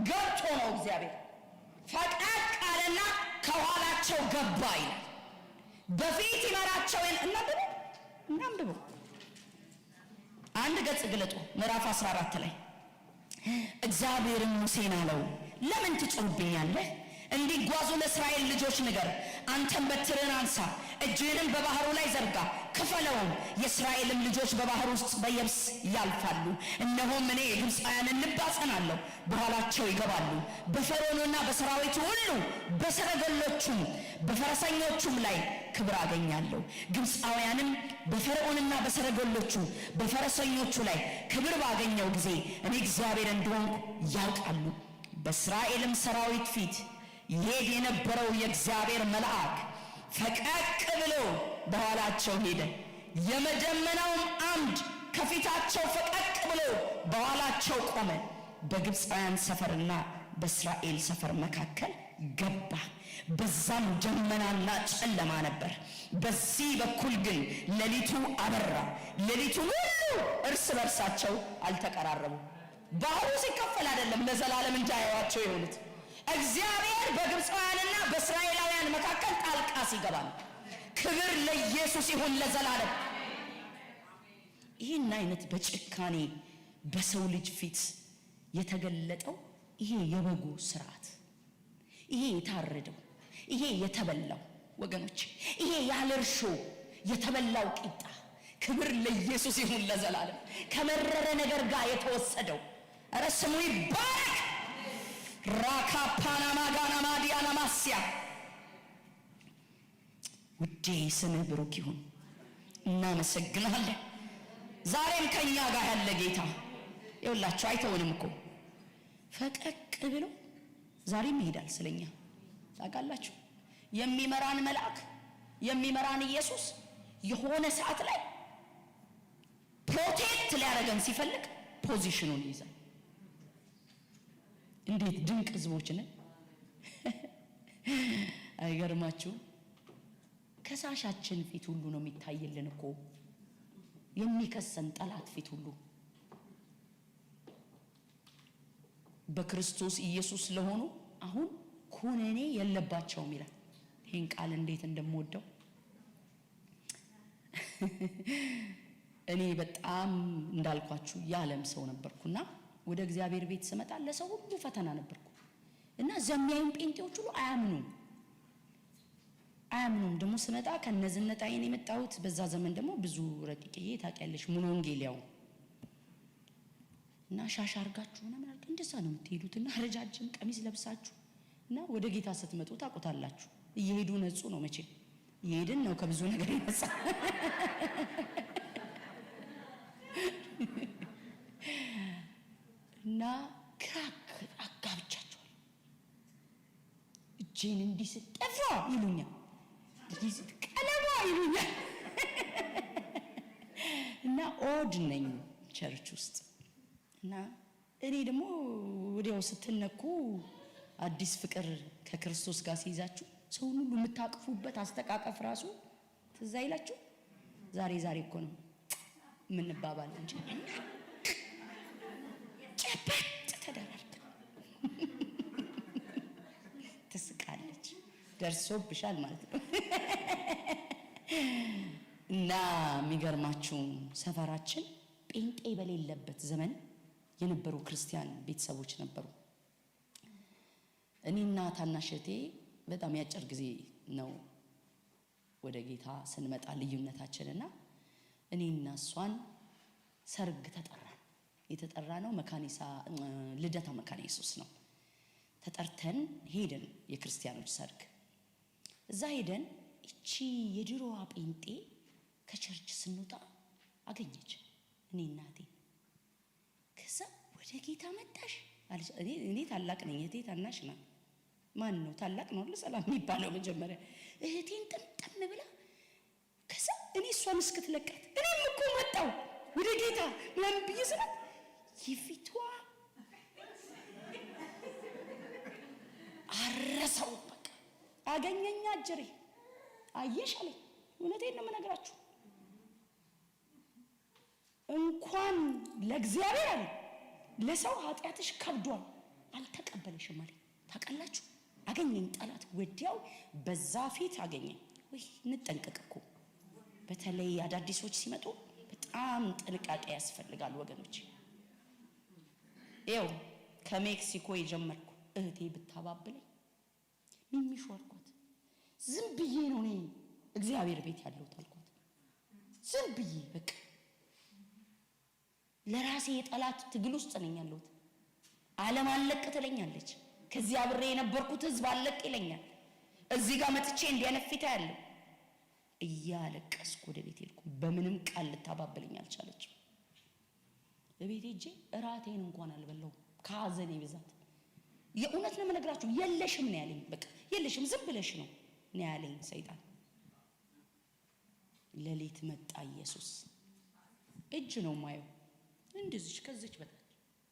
ገብቶ ነው እግዚአብሔር ፈቀቅ አለና ከኋላቸው ገባ ይላል። በፊት ይመራቸው እናንብበው። አንድ ገጽ ግለጡ። ምዕራፍ 14 ላይ እግዚአብሔርም ሙሴን አለው፣ ለምን ትጭሩብኛለህ? እንዲጓዙ ለእስራኤል ልጆች ንገር። አንተም በትርህን አንሳ፣ እጅህንም በባህሩ ላይ ዘርጋ፣ ክፈለውም። የእስራኤልም ልጆች በባህር ውስጥ በየብስ ያልፋሉ። እነሆም እኔ የግብፃውያንን ልብ አጸናለሁ፣ በኋላቸው ይገባሉ። በፈርዖንና በሰራዊቱ ሁሉ በሰረገሎቹም በፈረሰኞቹም ላይ ክብር አገኛለሁ። ግብፃውያንም በፈርዖንና በሰረገሎቹ በፈረሰኞቹ ላይ ክብር ባገኘው ጊዜ እኔ እግዚአብሔር እንደሆንኩ ያውቃሉ። በእስራኤልም ሰራዊት ፊት ይሄድ የነበረው የእግዚአብሔር መልአክ ፈቀቅ ብሎ በኋላቸው ሄደ። የመደመናውም አምድ ከፊታቸው ፈቀቅ ብሎ በኋላቸው ቆመ። በግብፃውያን ሰፈርና በእስራኤል ሰፈር መካከል ገባ። በዛም ደመናና ጨለማ ነበር። በዚህ በኩል ግን ሌሊቱ አበራ። ሌሊቱ ሁሉ እርስ በርሳቸው አልተቀራረቡ። ባህሩ ሲከፈል አይደለም ለዘላለም እንዳያዩዋቸው የሆኑት፣ እግዚአብሔር በግብፃውያንና በእስራኤላውያን መካከል ጣልቃ ሲገባ ነው። ክብር ለኢየሱስ ይሁን ለዘላለም። ይህን አይነት በጭካኔ በሰው ልጅ ፊት የተገለጠው ይሄ የበጉ ስርዓት፣ ይሄ የታረደው፣ ይሄ የተበላው ወገኖች፣ ይሄ ያለ እርሾ የተበላው ቂጣ፣ ክብር ለኢየሱስ ይሁን ለዘላለም። ከመረረ ነገር ጋር የተወሰደው ኧረ ስሙ ይባረክ። ራካፓናማ ጋናማ ዲያናማስያ ውዴ ስምህ ብሩክ ይሁን። እናመሰግናለን። ዛሬም ከኛ ጋር ያለ ጌታ ይኸውላችሁ አይተውንም እኮ ፈቀቅ ብሎ ዛሬም ይሄዳል ስለኛ። ታውቃላችሁ የሚመራን መልአክ የሚመራን ኢየሱስ የሆነ ሰዓት ላይ ፕሮቴክት ሊያደርገን ሲፈልግ ፖዚሽኑን ይይዛል። እንዴት ድንቅ ህዝቦች ነን! አይገርማችሁ? ከሳሻችን ፊት ሁሉ ነው የሚታየልን እኮ የሚከሰን ጠላት ፊት ሁሉ በክርስቶስ ኢየሱስ ለሆኑ አሁን ኩነኔ የለባቸውም ይላል። ይሄን ቃል እንዴት እንደምወደው እኔ በጣም እንዳልኳችሁ የዓለም ሰው ነበርኩና ወደ እግዚአብሔር ቤት ስመጣ ለሰው ሁሉ ፈተና ነበርኩ እና ዘሚያዩን ጴንጤዎች ሁሉ አያምኑም። ደግሞ ስመጣ ከነዝነጣዬን የመጣሁት በዛ ዘመን ደግሞ ብዙ ረቂቅዬ ታውቂያለሽ ሙሉ ወንጌልያው እና ሻሽ አርጋችሁ እና ምን አልከ እንደዛ ነው የምትሄዱትና ረጃጅም ቀሚስ ለብሳችሁ እና ወደ ጌታ ስትመጡ ታቆታላችሁ። እየሄዱ ነጹ ነው መቼ እየሄድን ነው ከብዙ ነገር ይነሳ እና ክራክ አጋብቻቸው እጄን እንዲህ ስጠፋ ይሉኛል እንዲህ ቀለባ ይሉኛል እና ኦድ ነኝ ቸርች ውስጥ እና እኔ ደግሞ ወዲያው ስትነኩ አዲስ ፍቅር ከክርስቶስ ጋር ሲይዛችሁ ሰውን ሁሉ የምታቅፉበት አስተቃቀፍ ራሱ ትዝ አይላችሁ? ዛሬ እኮ ነው የምንባባል እንጂ ጨበጥ ተደረገ ትስቃለች ደርሶብሻል ማለት ነው። እና የሚገርማችሁ ሰፈራችን ጴንጤ በሌለበት ዘመን የነበሩ ክርስቲያን ቤተሰቦች ነበሩ። እኔና ታናሽ እህቴ በጣም ያጭር ጊዜ ነው ወደ ጌታ ስንመጣ ልዩነታችንና እኔና እሷን ሰርግ ተጠራን። የተጠራነው መካኒሳ ልደታ መካነ ኢየሱስ ነው። ተጠርተን ሄደን የክርስቲያኖች ሰርግ እዛ ሄደን እቺ የድሮዋ ጴንጤ ከቸርች ስንወጣ አገኘች እኔ እናቴ። ከዛ ወደ ጌታ መጣሽ አለች። እኔ ታላቅ ነኝ እህቴ ታናሽ ናት። ማን ነው ታላቅ ነው ለሰላም የሚባለው መጀመሪያ እህቴን ጥምጥም ብላ ከዛ እኔ እሷን እስክትለቃት እኔም እኮ መጣሁ ወደ ጌታ ምናምን ብዬ ስላት ይፊቷ አረሰው በቃ አገኘኛ አጀሬ አየሽ አለኝ። እውነቴን ነው የምነግራችሁ እንኳን ለእግዚአብሔር አለ ለሰው ኃጢአትሽ ከብዷል አልተቀበለሽም አለኝ። ታውቃላችሁ አገኘኝ ጠላት ወዲያው በዛ ፊት አገኘኝ። ወይ እንጠንቀቅ እኮ በተለይ አዳዲሶች ሲመጡ በጣም ጥንቃቄ ያስፈልጋል ወገኖች። ይኸው ከሜክሲኮ የጀመርኩ እህቴ ብታባብለኝ ሚሚሹ አልኳት። ዝም ብዬ ነው እኔ እግዚአብሔር ቤት ያለሁት አልኳት። ዝም ብዬ በቃ ለራሴ የጠላት ትግል ውስጥ ነኝ ያለሁት። ዓለም አለቅ ትለኛለች። ከዚህ አብሬ የነበርኩት ህዝብ አለቅ ይለኛል። እዚህ ጋር መጥቼ እንዲያነፍታ ያለው እያለቀስኩ ወደ ቤት ሄድኩ። በምንም ቃል ልታባብለኝ አልቻለችም። ለቤት ሄጄ እራቴን እንኳን አልበላሁም ከሀዘኔ ብዛት። የእውነት ነው የምነግራችሁ። የለሽም ነው ያለኝ። በቃ የለሽም ዝም ብለሽ ነው ያለኝ ሰይጣን። ሌሊት መጣ ኢየሱስ። እጅ ነው ማየው እንደዚህ ከዚች በታች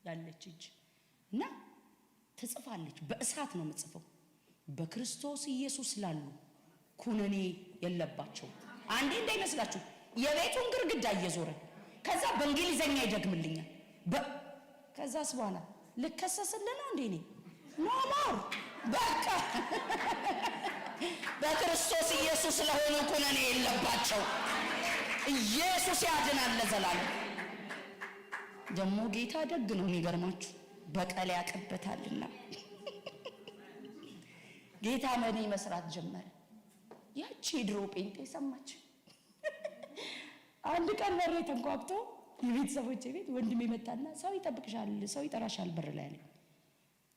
ያለች እጅ እና ትጽፋለች። በእሳት ነው የምትጽፈው። በክርስቶስ ኢየሱስ ላሉ ኩነኔ የለባቸው። አንዴ እንዳይመስላችሁ የቤቱን ግርግዳ እየዞረ ከዛ በእንግሊዘኛ ይደግምልኛል። ከዛስ በኋላ ልከሰስልህ ነው እንዴ? ኖ ሞር በቃ በክርስቶስ ኢየሱስ ለሆኑ ኩነኔ የለባቸው። ኢየሱስ ያድናል ለዘላለም። ደግሞ ጌታ ደግ ነው የሚገርማችሁ በቀል ያቀበታልና ጌታ በእኔ መስራት ጀመረ። ያቺ ድሮ ጴንጤ ሰማች። አንድ ቀን በሬ ተንኳኩቶ የቤተሰቦቼ ቤት ወንድሜ መጣና ሰው ይጠብቅሻል ሰው ይጠራሻል በር ላይ አለኝ።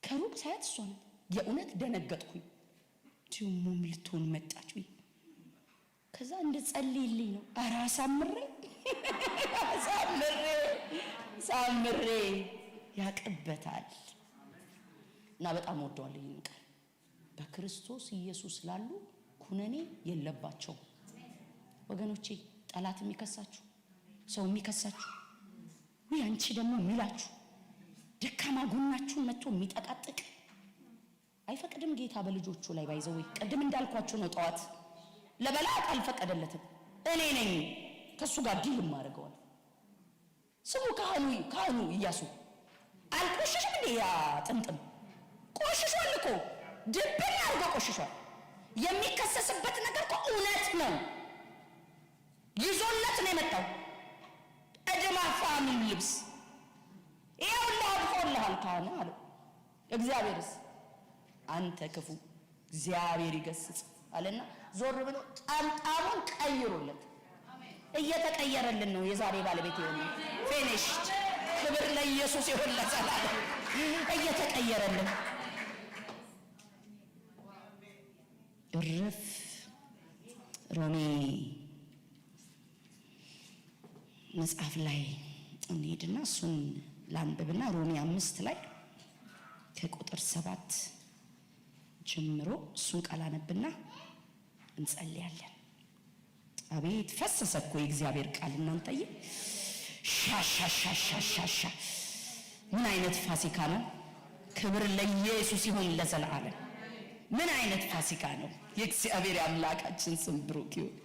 ከሩቅ ሳያት እሷ ናት። የእውነት ደነገጥኩኝ። ደግሞ ምን ልትሆን መጣች? ከዛ እንደ ጸልይልኝ ነው። ኧረ ሳምሬ ያቀበታል እና በጣም ወደዋለሁ ይህን ቃል። በክርስቶስ ኢየሱስ ላሉ ኩነኔ የለባቸው ወገኖቼ። ጠላት የሚከሳችሁ ሰው የሚከሳችሁ ወይ አንቺ ደግሞ የሚላችሁ ደካማ ጎናችሁን መጥቶ የሚጠቃጥቅ አይፈቅድም ጌታ በልጆቹ ላይ ባይዘው። ቅድም እንዳልኳችሁ ነው። ጠዋት ለበላቅ አልፈቀደለትም። እኔ ነኝ ከሱ ጋር ዲል ማድረገዋል። ስሙ ካህኑ ኢያሱ አልቆሸሽም እንዴ? ያ ጥምጥም ቆሽሿል እኮ ድብን አድርጎ ቆሽሿል። የሚከሰስበት ነገር እኮ እውነት ነው። ይዞለት ነው የመጣው እድማፋምን ልብስ ይኸውልህ አድፎልሃል ካህን አለው። እግዚአብሔርስ አንተ ክፉ እግዚአብሔር ይገስጽ አለና ዞር ብሎ ጣምጣሙን ቀይሮለት እየተቀየረልን ነው የዛሬ ባለቤት የሆነ ፊኒሽድ። ክብር ለኢየሱስ ይሁን ለዘላለም። እየተቀየረልን እርፍ። ሮሜ መጽሐፍ ላይ እንሂድና እሱን ላንብብና ሮሜ 5 ላይ ከቁጥር 7 ጀምሮ እሱን ቃል አነብና እንጸልያለን። አቤት ፈሰሰ እኮ የእግዚአብሔር ቃል እናንተዬ። ሻሻሻሻሻ ምን አይነት ፋሲካ ነው! ክብር ለኢየሱስ ይሁን ለዘላለም። ምን አይነት ፋሲካ ነው! የእግዚአብሔር አምላካችን ስም ብሩክ ይሁን።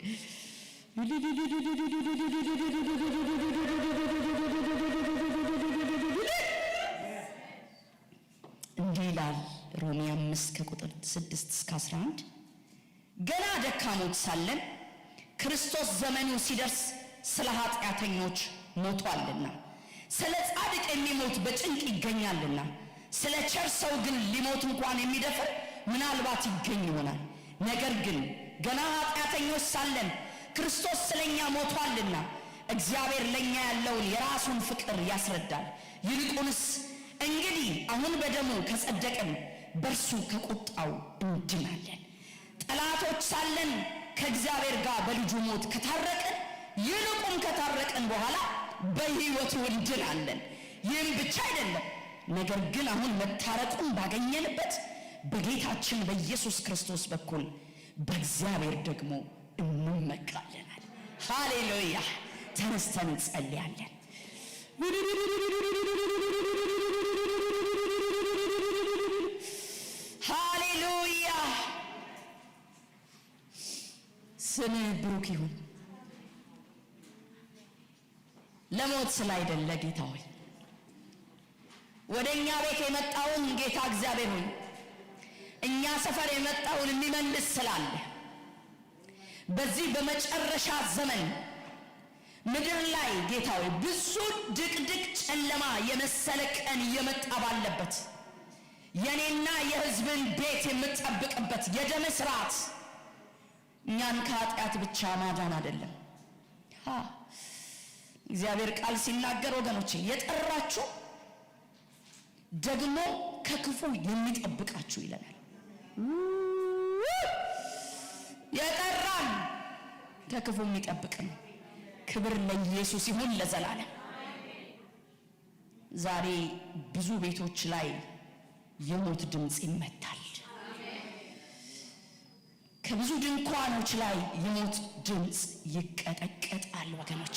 እንዲህ ይላል ሮሜ 5 ከቁጥር 6 እስከ 11 ገና ደካሞች ሳለን ክርስቶስ ዘመኑ ሲደርስ ስለ ኃጢአተኞች ሞቷልና፣ ስለ ጻድቅ የሚሞት በጭንቅ ይገኛልና፣ ስለ ቸር ሰው ግን ሊሞት እንኳን የሚደፍር ምናልባት ይገኝ ይሆናል። ነገር ግን ገና ኃጢአተኞች ሳለን ክርስቶስ ስለኛ ሞቷልና እግዚአብሔር ለኛ ያለውን የራሱን ፍቅር ያስረዳል። ይልቁንስ እንግዲህ አሁን በደሙ ከጸደቅን በእርሱ ከቁጣው እንድናለን። ጠላቶች ሳለን ከእግዚአብሔር ጋር በልጁ ሞት ከታረቅን፣ ይልቁን ከታረቅን በኋላ በሕይወቱ እንድናለን። ይህም ብቻ አይደለም፣ ነገር ግን አሁን መታረቁን ባገኘንበት በጌታችን በኢየሱስ ክርስቶስ በኩል በእግዚአብሔር ደግሞ እንመካለናል። ሃሌሉያ! ተነስተን እንጸልያለን። ሃሌሉያ! ስምህ ብሩክ ይሁን። ለሞት ስላይደለ ጌታ ሆይ ወደ እኛ ቤት የመጣውን ጌታ እግዚአብሔር ሆይ እኛ ሰፈር የመጣውን የሚመልስ ስላለ በዚህ በመጨረሻ ዘመን ምድር ላይ ጌታ ሆይ ብዙ ድቅድቅ ጨለማ የመሰለ ቀን እየመጣ ባለበት የኔና የሕዝብን ቤት የምትጠብቅበት የደም ሥርዓት እኛን ከኃጢአት ብቻ ማዳን አይደለም። እግዚአብሔር ቃል ሲናገር ወገኖቼ የጠራችሁ ደግሞ ከክፉ የሚጠብቃችሁ ይለናል። የጠራን ከክፉ የሚጠብቅ ነው። ክብር ለኢየሱስ ይሁን ለዘላለም። ዛሬ ብዙ ቤቶች ላይ የሞት ድምፅ ይመታል። ከብዙ ድንኳኖች ላይ የሞት ድምፅ ይቀጠቀጣል። ወገኖቼ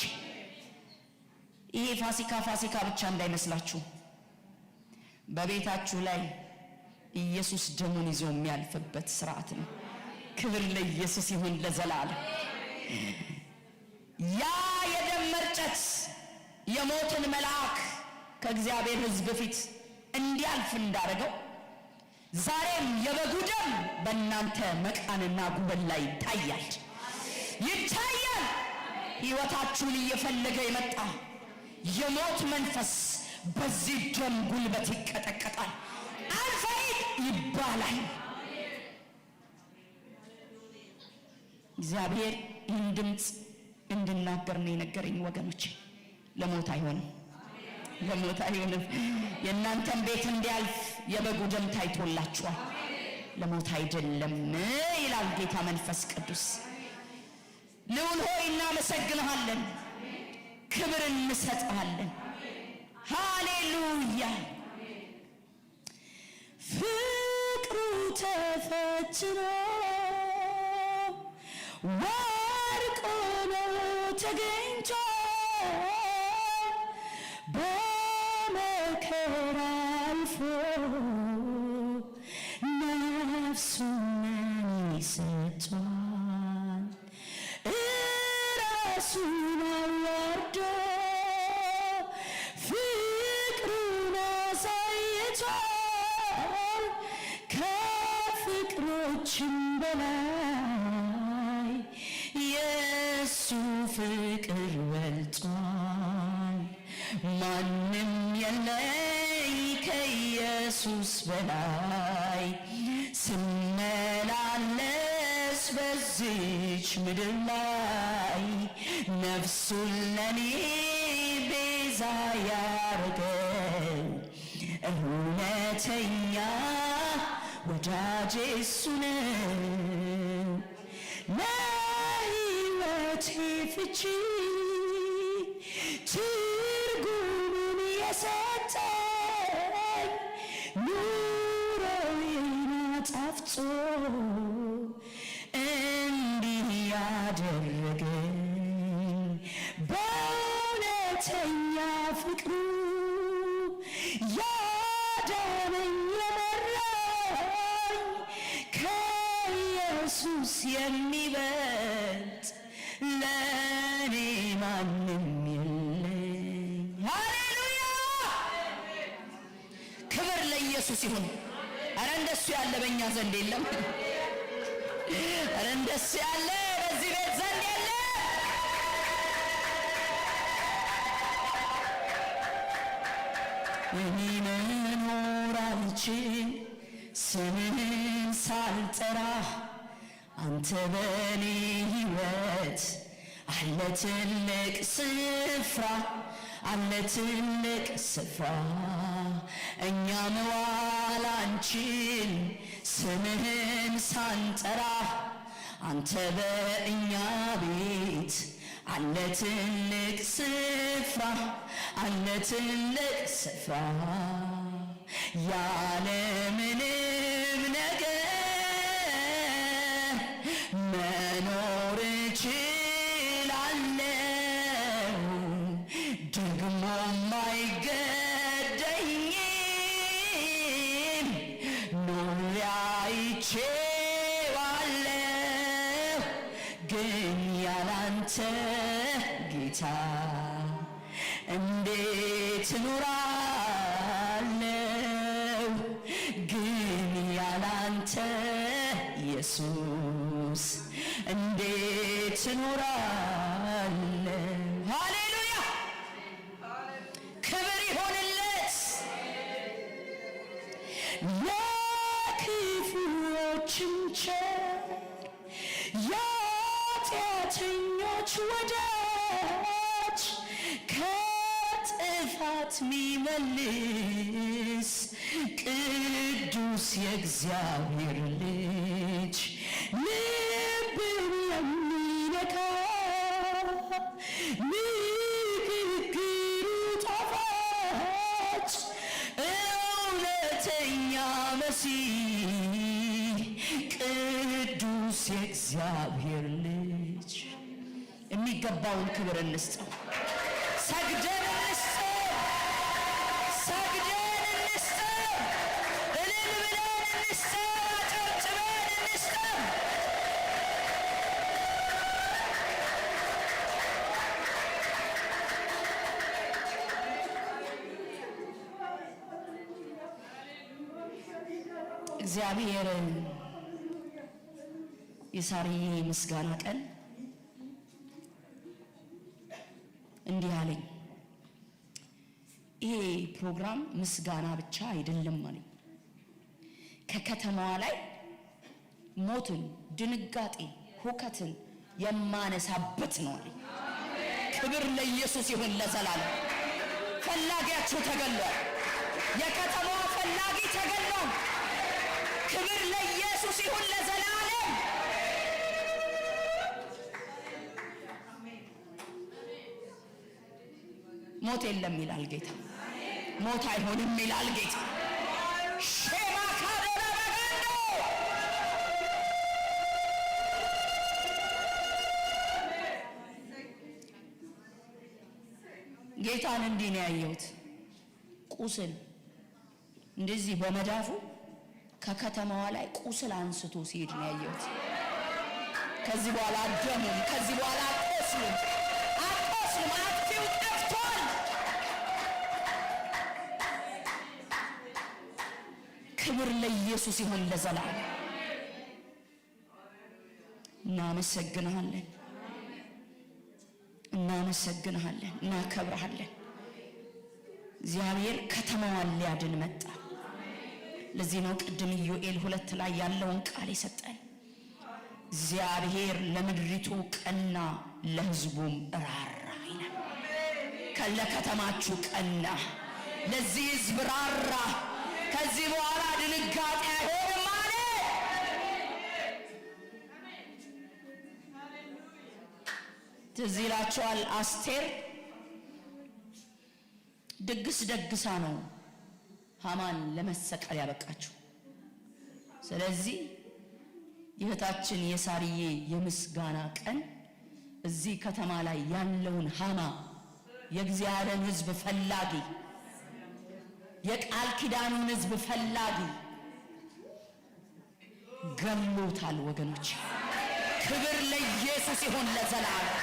ይሄ ፋሲካ ብቻ እንዳይመስላችሁ። በቤታችሁ ላይ ኢየሱስ ደሙን ይዞ የሚያልፍበት ስርዓት ነው። ክብር ለኢየሱስ ይሁን ለዘላለም። ያ የደም መርጨት የሞትን መልአክ ከእግዚአብሔር ሕዝብ ፊት እንዲያልፍ እንዳደረገው ዛሬም የበጉ ደም በእናንተ መቃንና ጉበል ላይ ይታያል። ሕይወታችሁን እየፈለገ የመጣ የሞት መንፈስ በዚህ ደም ጉልበት ይቀጠቀጣል። አልፈይድ ይባላል። እግዚአብሔር ይህን ድምፅ እንድናገር ነው የነገረኝ ወገኖቼ። ለሞት አይሆንም፣ ለሞት አይሆንም። የእናንተን ቤት እንዲያልፍ የበጉ ደም ታይቶላችኋል። ለሞት አይደለም ይላል ጌታ መንፈስ ቅዱስ። ልዑል ሆይ እናመሰግንሃለን፣ ክብር እንሰጥሃለን። ሃሌሉያ! ፍቅሩ ተፈትኖ ወርቅ ሆኖ ተገኝቶ በመከራ አልፎ ነፍሱን ሰጥቷል። እራሱን አዋርዶ በልጧል ከፍቅሮችም በላይ የሱ ፍቅር በልጧል። ማንም የለኝ ከኢየሱስ በላይ ስመላለስ በዚች ምድር ላይ ነፍሱን ለኔ ቤዛ ያረገው እውነተኛ ወዳጄ እሱ ነው። ለሕይወቴ ፍቺ ትርጉምን የሰጠኝ ኑሮዬን አጣፍጦ እንዲህ ያደረገኝ በእውነተኛ ፍቅሩ ያዳነኝ የመራኝ ከኢየሱስ የሚበልጥ ለኔ ማንም የለኝ። ሃሌሉያ! ክብር ለኢየሱስ ይሁን። አረ እንደሱ ያለ በእኛ ዘንድ የለም። አረ እንደሱ ያለ በዚህ ቤት ዘንድ የለም። እኔ መኖር አልችል ስምህን ሳልጠራ አንተ በኔ ሕይወት አለ ትልቅ ስፍራ አለ ትልቅ ስፍራ። እኛ መዋል አንችል ስምህን ሳንጠራ አንተ በእኛ ቤት አለ ትልቅ ስፍራ አለ ትልቅ ስፍራ። ያለ ምንም ነገር መኖር እችላለሁ ደግሞ አይገደኝም ኖሬ አይቼዋለሁ ግን ያላንተ ጌታ እንዴት እኖራለሁ ግን ያላንተ ኢየሱስ እንዴት እኖራለሁ። ሃሌሉያ! ክብር ይሆንለት። ለክፉዎችም ቸር የኃጢአተኞች ወዳጅ ከጥፋት ሚመልስ ቅዱስ የእግዚአብሔር ልጅ ልብን የሚነካ ንግግሩ ጣፋጭ እውነተኛ መሲህ ቅዱስ የእግዚአብሔር ልጅ። የሚገባውን ክብር እንስጠው። ሰግደን እንስጠው። ሰግደን እንስጠው። እልል ብለን እንስጠው። አጨብጭበን እንስጠው። እግዚአብሔር የሳርዬ ምስጋና ቀን እንዲህ አለኝ። ይሄ ፕሮግራም ምስጋና ብቻ አይደለም አለኝ። ከከተማዋ ላይ ሞትን፣ ድንጋጤ፣ ሁከትን የማነሳበት ነው አለኝ። ክብር ለኢየሱስ ይሁን ለዘላለም። ፈላጊያችሁ ተገሏል። የከተማዋ ፈላጊ ተገሏል። ክብር ለኢየሱስ ይሁን ለዘላለም። ሞት የለም ይላል ጌታ። ሞት አይሆንም ይላል ጌታ። ሼማ ካደራ በገንዶ ጌታን እንዲህ ነው ያየሁት። ቁስል እንደዚህ በመዳፉ ከከተማዋ ላይ ቁስል አንስቶ ሲሄድ ነው ያየሁት። ከዚህ በኋላ አደሙም፣ ከዚህ በኋላ አቆስሉም፣ አጥፊው ጠፍቷል። ክብር ለኢየሱስ ይሁን ለዘላለም። እናመሰግንሃለን፣ እናመሰግንሃለን፣ እናከብርሃለን። እግዚአብሔር ከተማዋን ሊያድን መጣ። ለዚህ ነው ቅድም ኢዮኤል 2 ላይ ያለውን ቃል የሰጠን። እግዚአብሔር ለምድሪቱ ቀና ለሕዝቡም ራራ ይላል። ለከተማችሁ ቀና፣ ለዚህ ሕዝብ ራራ። ከዚህ በኋላ ድንጋጤ አይሆንም አለ። ትዝ ይላችኋል አስቴር ድግስ ደግሳ ነው ሃማን ለመሰቀል ያበቃችሁ። ስለዚህ የእህታችን የሳርዬ የምስጋና ቀን እዚህ ከተማ ላይ ያለውን ሃማ የእግዚአብሔርን ሕዝብ ፈላጊ የቃል ኪዳኑን ሕዝብ ፈላጊ ገሎታል ወገኖች። ክብር ለኢየሱስ ይሁን ለዘላለም።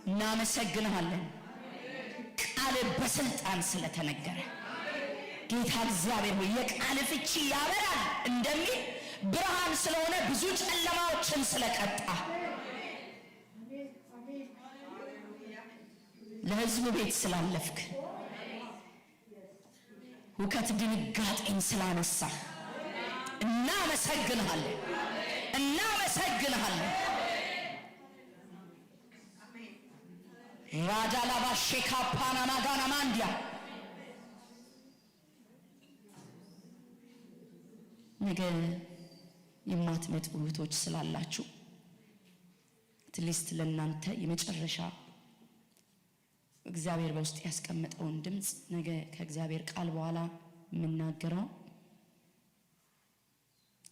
እናመሰግንሃለን ቃል በስልጣን ስለተነገረ። ጌታ እግዚአብሔር ሆይ የቃል ፍቺ ያበራል እንደሚል ብርሃን ስለሆነ ብዙ ጨለማዎችን ስለቀጣ ለሕዝቡ ቤት ስላለፍክ ሁከት ድንጋጤን ስላነሳ እናመሰግንሃለን፣ እናመሰግንሃለን። ራዳላባ ሼካፓና ማጋና ማንዲያ ነገ የማትመጡ እህቶች ስላላችሁ አትሊስት ለእናንተ የመጨረሻ እግዚአብሔር በውስጥ ያስቀመጠውን ድምፅ ነገ ከእግዚአብሔር ቃል በኋላ የምናገረው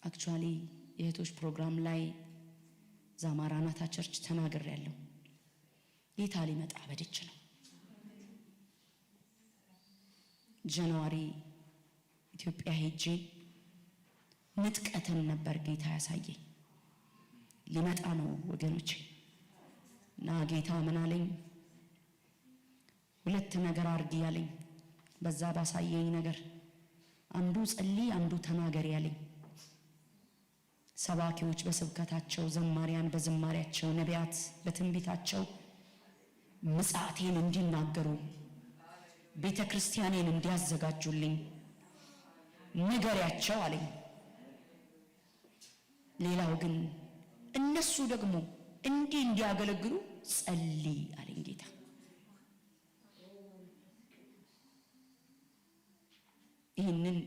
አክቹአሊ የእህቶች ፕሮግራም ላይ ዛማራናታ ቸርች ተናግሬያለሁ። ጌታ ሊመጣ በደጅ ነው። ጃንዋሪ ኢትዮጵያ ሄጄ ንጥቀትን ነበር ጌታ ያሳየኝ። ሊመጣ ነው ወገኖቼ። እና ጌታ ምን አለኝ? 2 ነገር አርጊ ያለኝ። በዛ ባሳየኝ ነገር አንዱ ጸልይ፣ አንዱ ተናገር ያለኝ። ሰባኪዎች በስብከታቸው፣ ዘማሪያን በዝማሪያቸው፣ ነቢያት በትንቢታቸው ምጽአቴን እንዲናገሩ ቤተ ክርስቲያኔን እንዲያዘጋጁልኝ ንገሪያቸው አለኝ። ሌላው ግን እነሱ ደግሞ እንዲያገለግሉ ጸልይ አለኝ ጌታ። ይህንን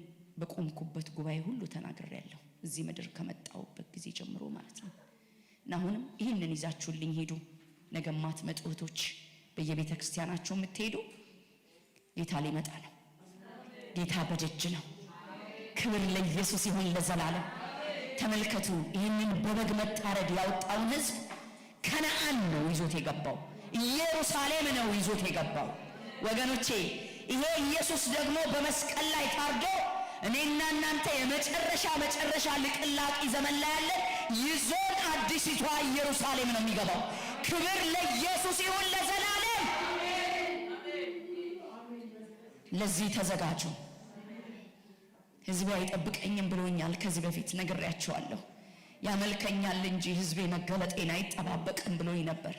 በቆምኩበት ጉባኤ ሁሉ ተናግሬያለሁ፣ እዚህ ምድር ከመጣሁበት ጊዜ ጀምሮ ማለት ነው። እና አሁንም ይህንን ይዛችሁልኝ ሄዱ። ነገ ማትመጡ እህቶች በየቤተ ክርስቲያናቸው የምትሄዱ ጌታ ሊመጣ ነው። ጌታ በደጅ ነው። ክብር ለኢየሱስ ይሁን ለዘላለም። ተመልከቱ፣ ይህንን በበግ መታረድ ያወጣውን ሕዝብ ከነዓን ነው ይዞት የገባው፣ ኢየሩሳሌም ነው ይዞት የገባው ወገኖቼ። ይሄ ኢየሱስ ደግሞ በመስቀል ላይ ታርዶ እኔና እናንተ የመጨረሻ ልቅላቂ ዘመን ላይ ያለን ይዞን አዲሲቷ ኢየሩሳሌም ነው የሚገባው። ክብር ለኢየሱስ ይሁን ለዘላለም። ለዚህ ተዘጋጁ። ሕዝቤ አይጠብቀኝም ብሎኛል። ከዚህ በፊት ነግሬያቸዋለሁ። ያመልከኛል እንጂ ሕዝቤ መገለጤን አይጠባበቅም ብሎኝ ነበር።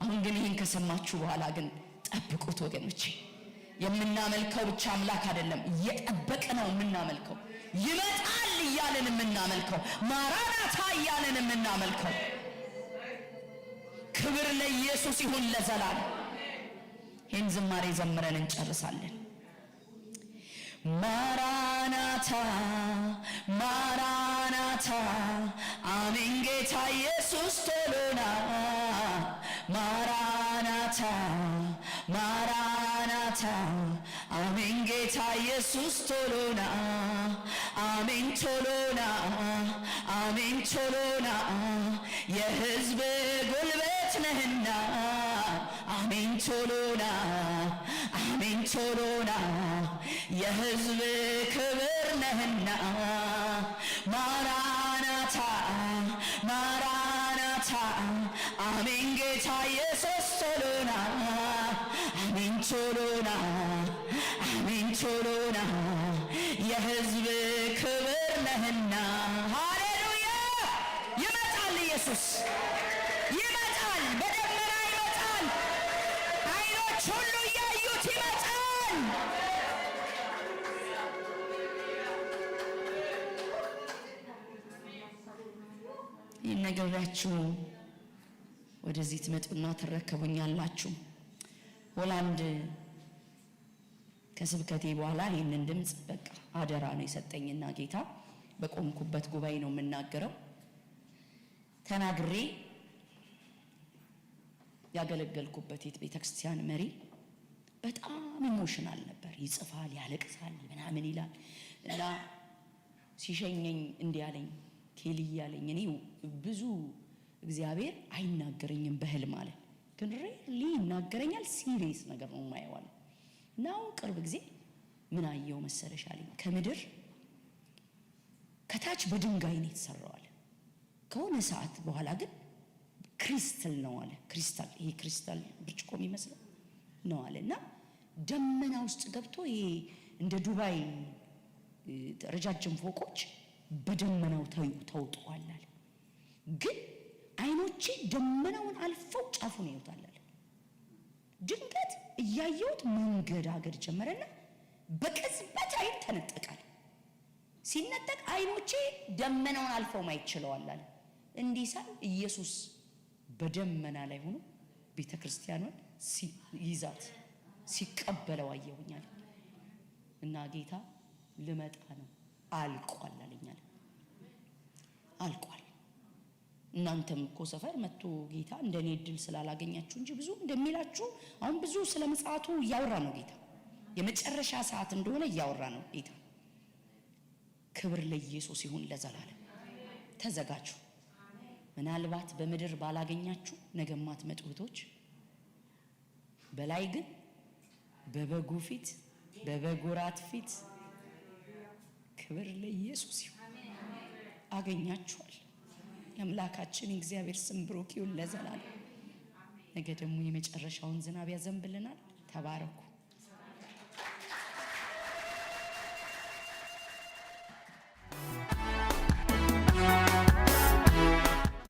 አሁን ግን ይህን ከሰማችሁ በኋላ ግን ጠብቁት ወገኖቼ። የምናመልከው ብቻ አምላክ አይደለም፣ እየጠበቅነው የምናመልከው፣ ይመጣል እያለን የምናመልከው፣ ማራናታ እያለን የምናመልከው። ክብር ለኢየሱስ ይሁን ለዘላለም። ይህን ዝማሬ ዘምረን እንጨርሳለን። ማራናታ ማራናታ፣ አሜን ጌታ ኢየሱስ ቶሎና። ማራናታ ማራናታ፣ አሜን ጌታ ኢየሱስ ቶሎና። አሜን ቶሎና፣ አሜን ቶሎና፣ የሕዝብ ጉልበት ነህና። አሜን ቶሎና፣ አሜን ቶሎና፣ የሕዝብ ክብር ነህና። ማራናታ ማራናታ፣ አሜን ጌታ ኢየሱስ ቶሎና። አሜን ቶሎና አሜን ቶሎና የሕዝብ ክብር ነህና። ሃሌሉያ! ይመጣል ኢየሱስ ይመጣል፣ በደመና ይመጣል። ዓይኖች ሁሉ እያዩት ይመጣል። ይህን ነግሬያችሁ ወደዚህ ትመጡና ትረከቡኛላችሁ። ሆላንድ ከስብከቴ በኋላ ይህንን ድምፅ በቃ አደራ ነው የሰጠኝና ጌታ በቆምኩበት ጉባኤ ነው የምናገረው። ተናግሬ ያገለገልኩበት ቤተክርስቲያን መሪ በጣም ኢሞሽናል ነበር። ይጽፋል፣ ያለቅሳል፣ ምናምን ይላል እና ሲሸኘኝ እንዲህ አለኝ፣ ኬሊ ያለኝ እኔ ብዙ እግዚአብሔር አይናገረኝም በህልም አለ፣ ግን ሪሊ ይናገረኛል። ሲሪየስ ነገር ነው የማየዋል። ናው ቅርብ ጊዜ ምን አየው መሰለሽ አለኝ፣ ከምድር ከታች በድንጋይ ነው የተሰራው አለ። ከሆነ ሰዓት በኋላ ግን ክሪስታል ነው አለ። ክሪስታል፣ ይሄ ክሪስታል ብርጭቆ የሚመስለው ነው አለና ደመና ውስጥ ገብቶ ይሄ እንደ ዱባይ ረጃጅም ፎቆች በደመናው ተውጠዋል አለ። ግን አይኖቼ ደመናውን አልፈው ጫፉን ያዩታል አለ። ድንገት እያየሁት መንገዳገድ ጀመረና በቅጽበት አይን ተነጠቃል። ሲነጠቅ አይኖቼ ደመናውን አልፈው ማየት ችለዋል አለ። እንዲህ ሳል ኢየሱስ በደመና ላይ ሆኖ ቤተክርስቲያኗን ይዛት ሲቀበለው አየሁኛል። እና ጌታ ልመጣ ነው አልቋል አለኛል። አልቋል። እናንተም እኮ ሰፈር መጥቶ ጌታ እንደኔ እድል ስላላገኛችሁ እንጂ ብዙ እንደሚላችሁ አሁን ብዙ ስለ ምጽአቱ እያወራ ነው ጌታ። የመጨረሻ ሰዓት እንደሆነ እያወራ ነው ጌታ። ክብር ለኢየሱስ ይሁን ለዘላለም። ተዘጋጁ። ምናልባት በምድር ባላገኛችሁ ነገ ማትመጡ እህቶች፣ በላይ ግን በበጉ ፊት በበጉ ራት ፊት ክብር ለኢየሱስ ይሁን አገኛችኋል። የአምላካችን እግዚአብሔር ስም ብሩክ ይሁን ለዘላለም። ነገ ደግሞ የመጨረሻውን ዝናብ ያዘንብልናል። ተባረኩ።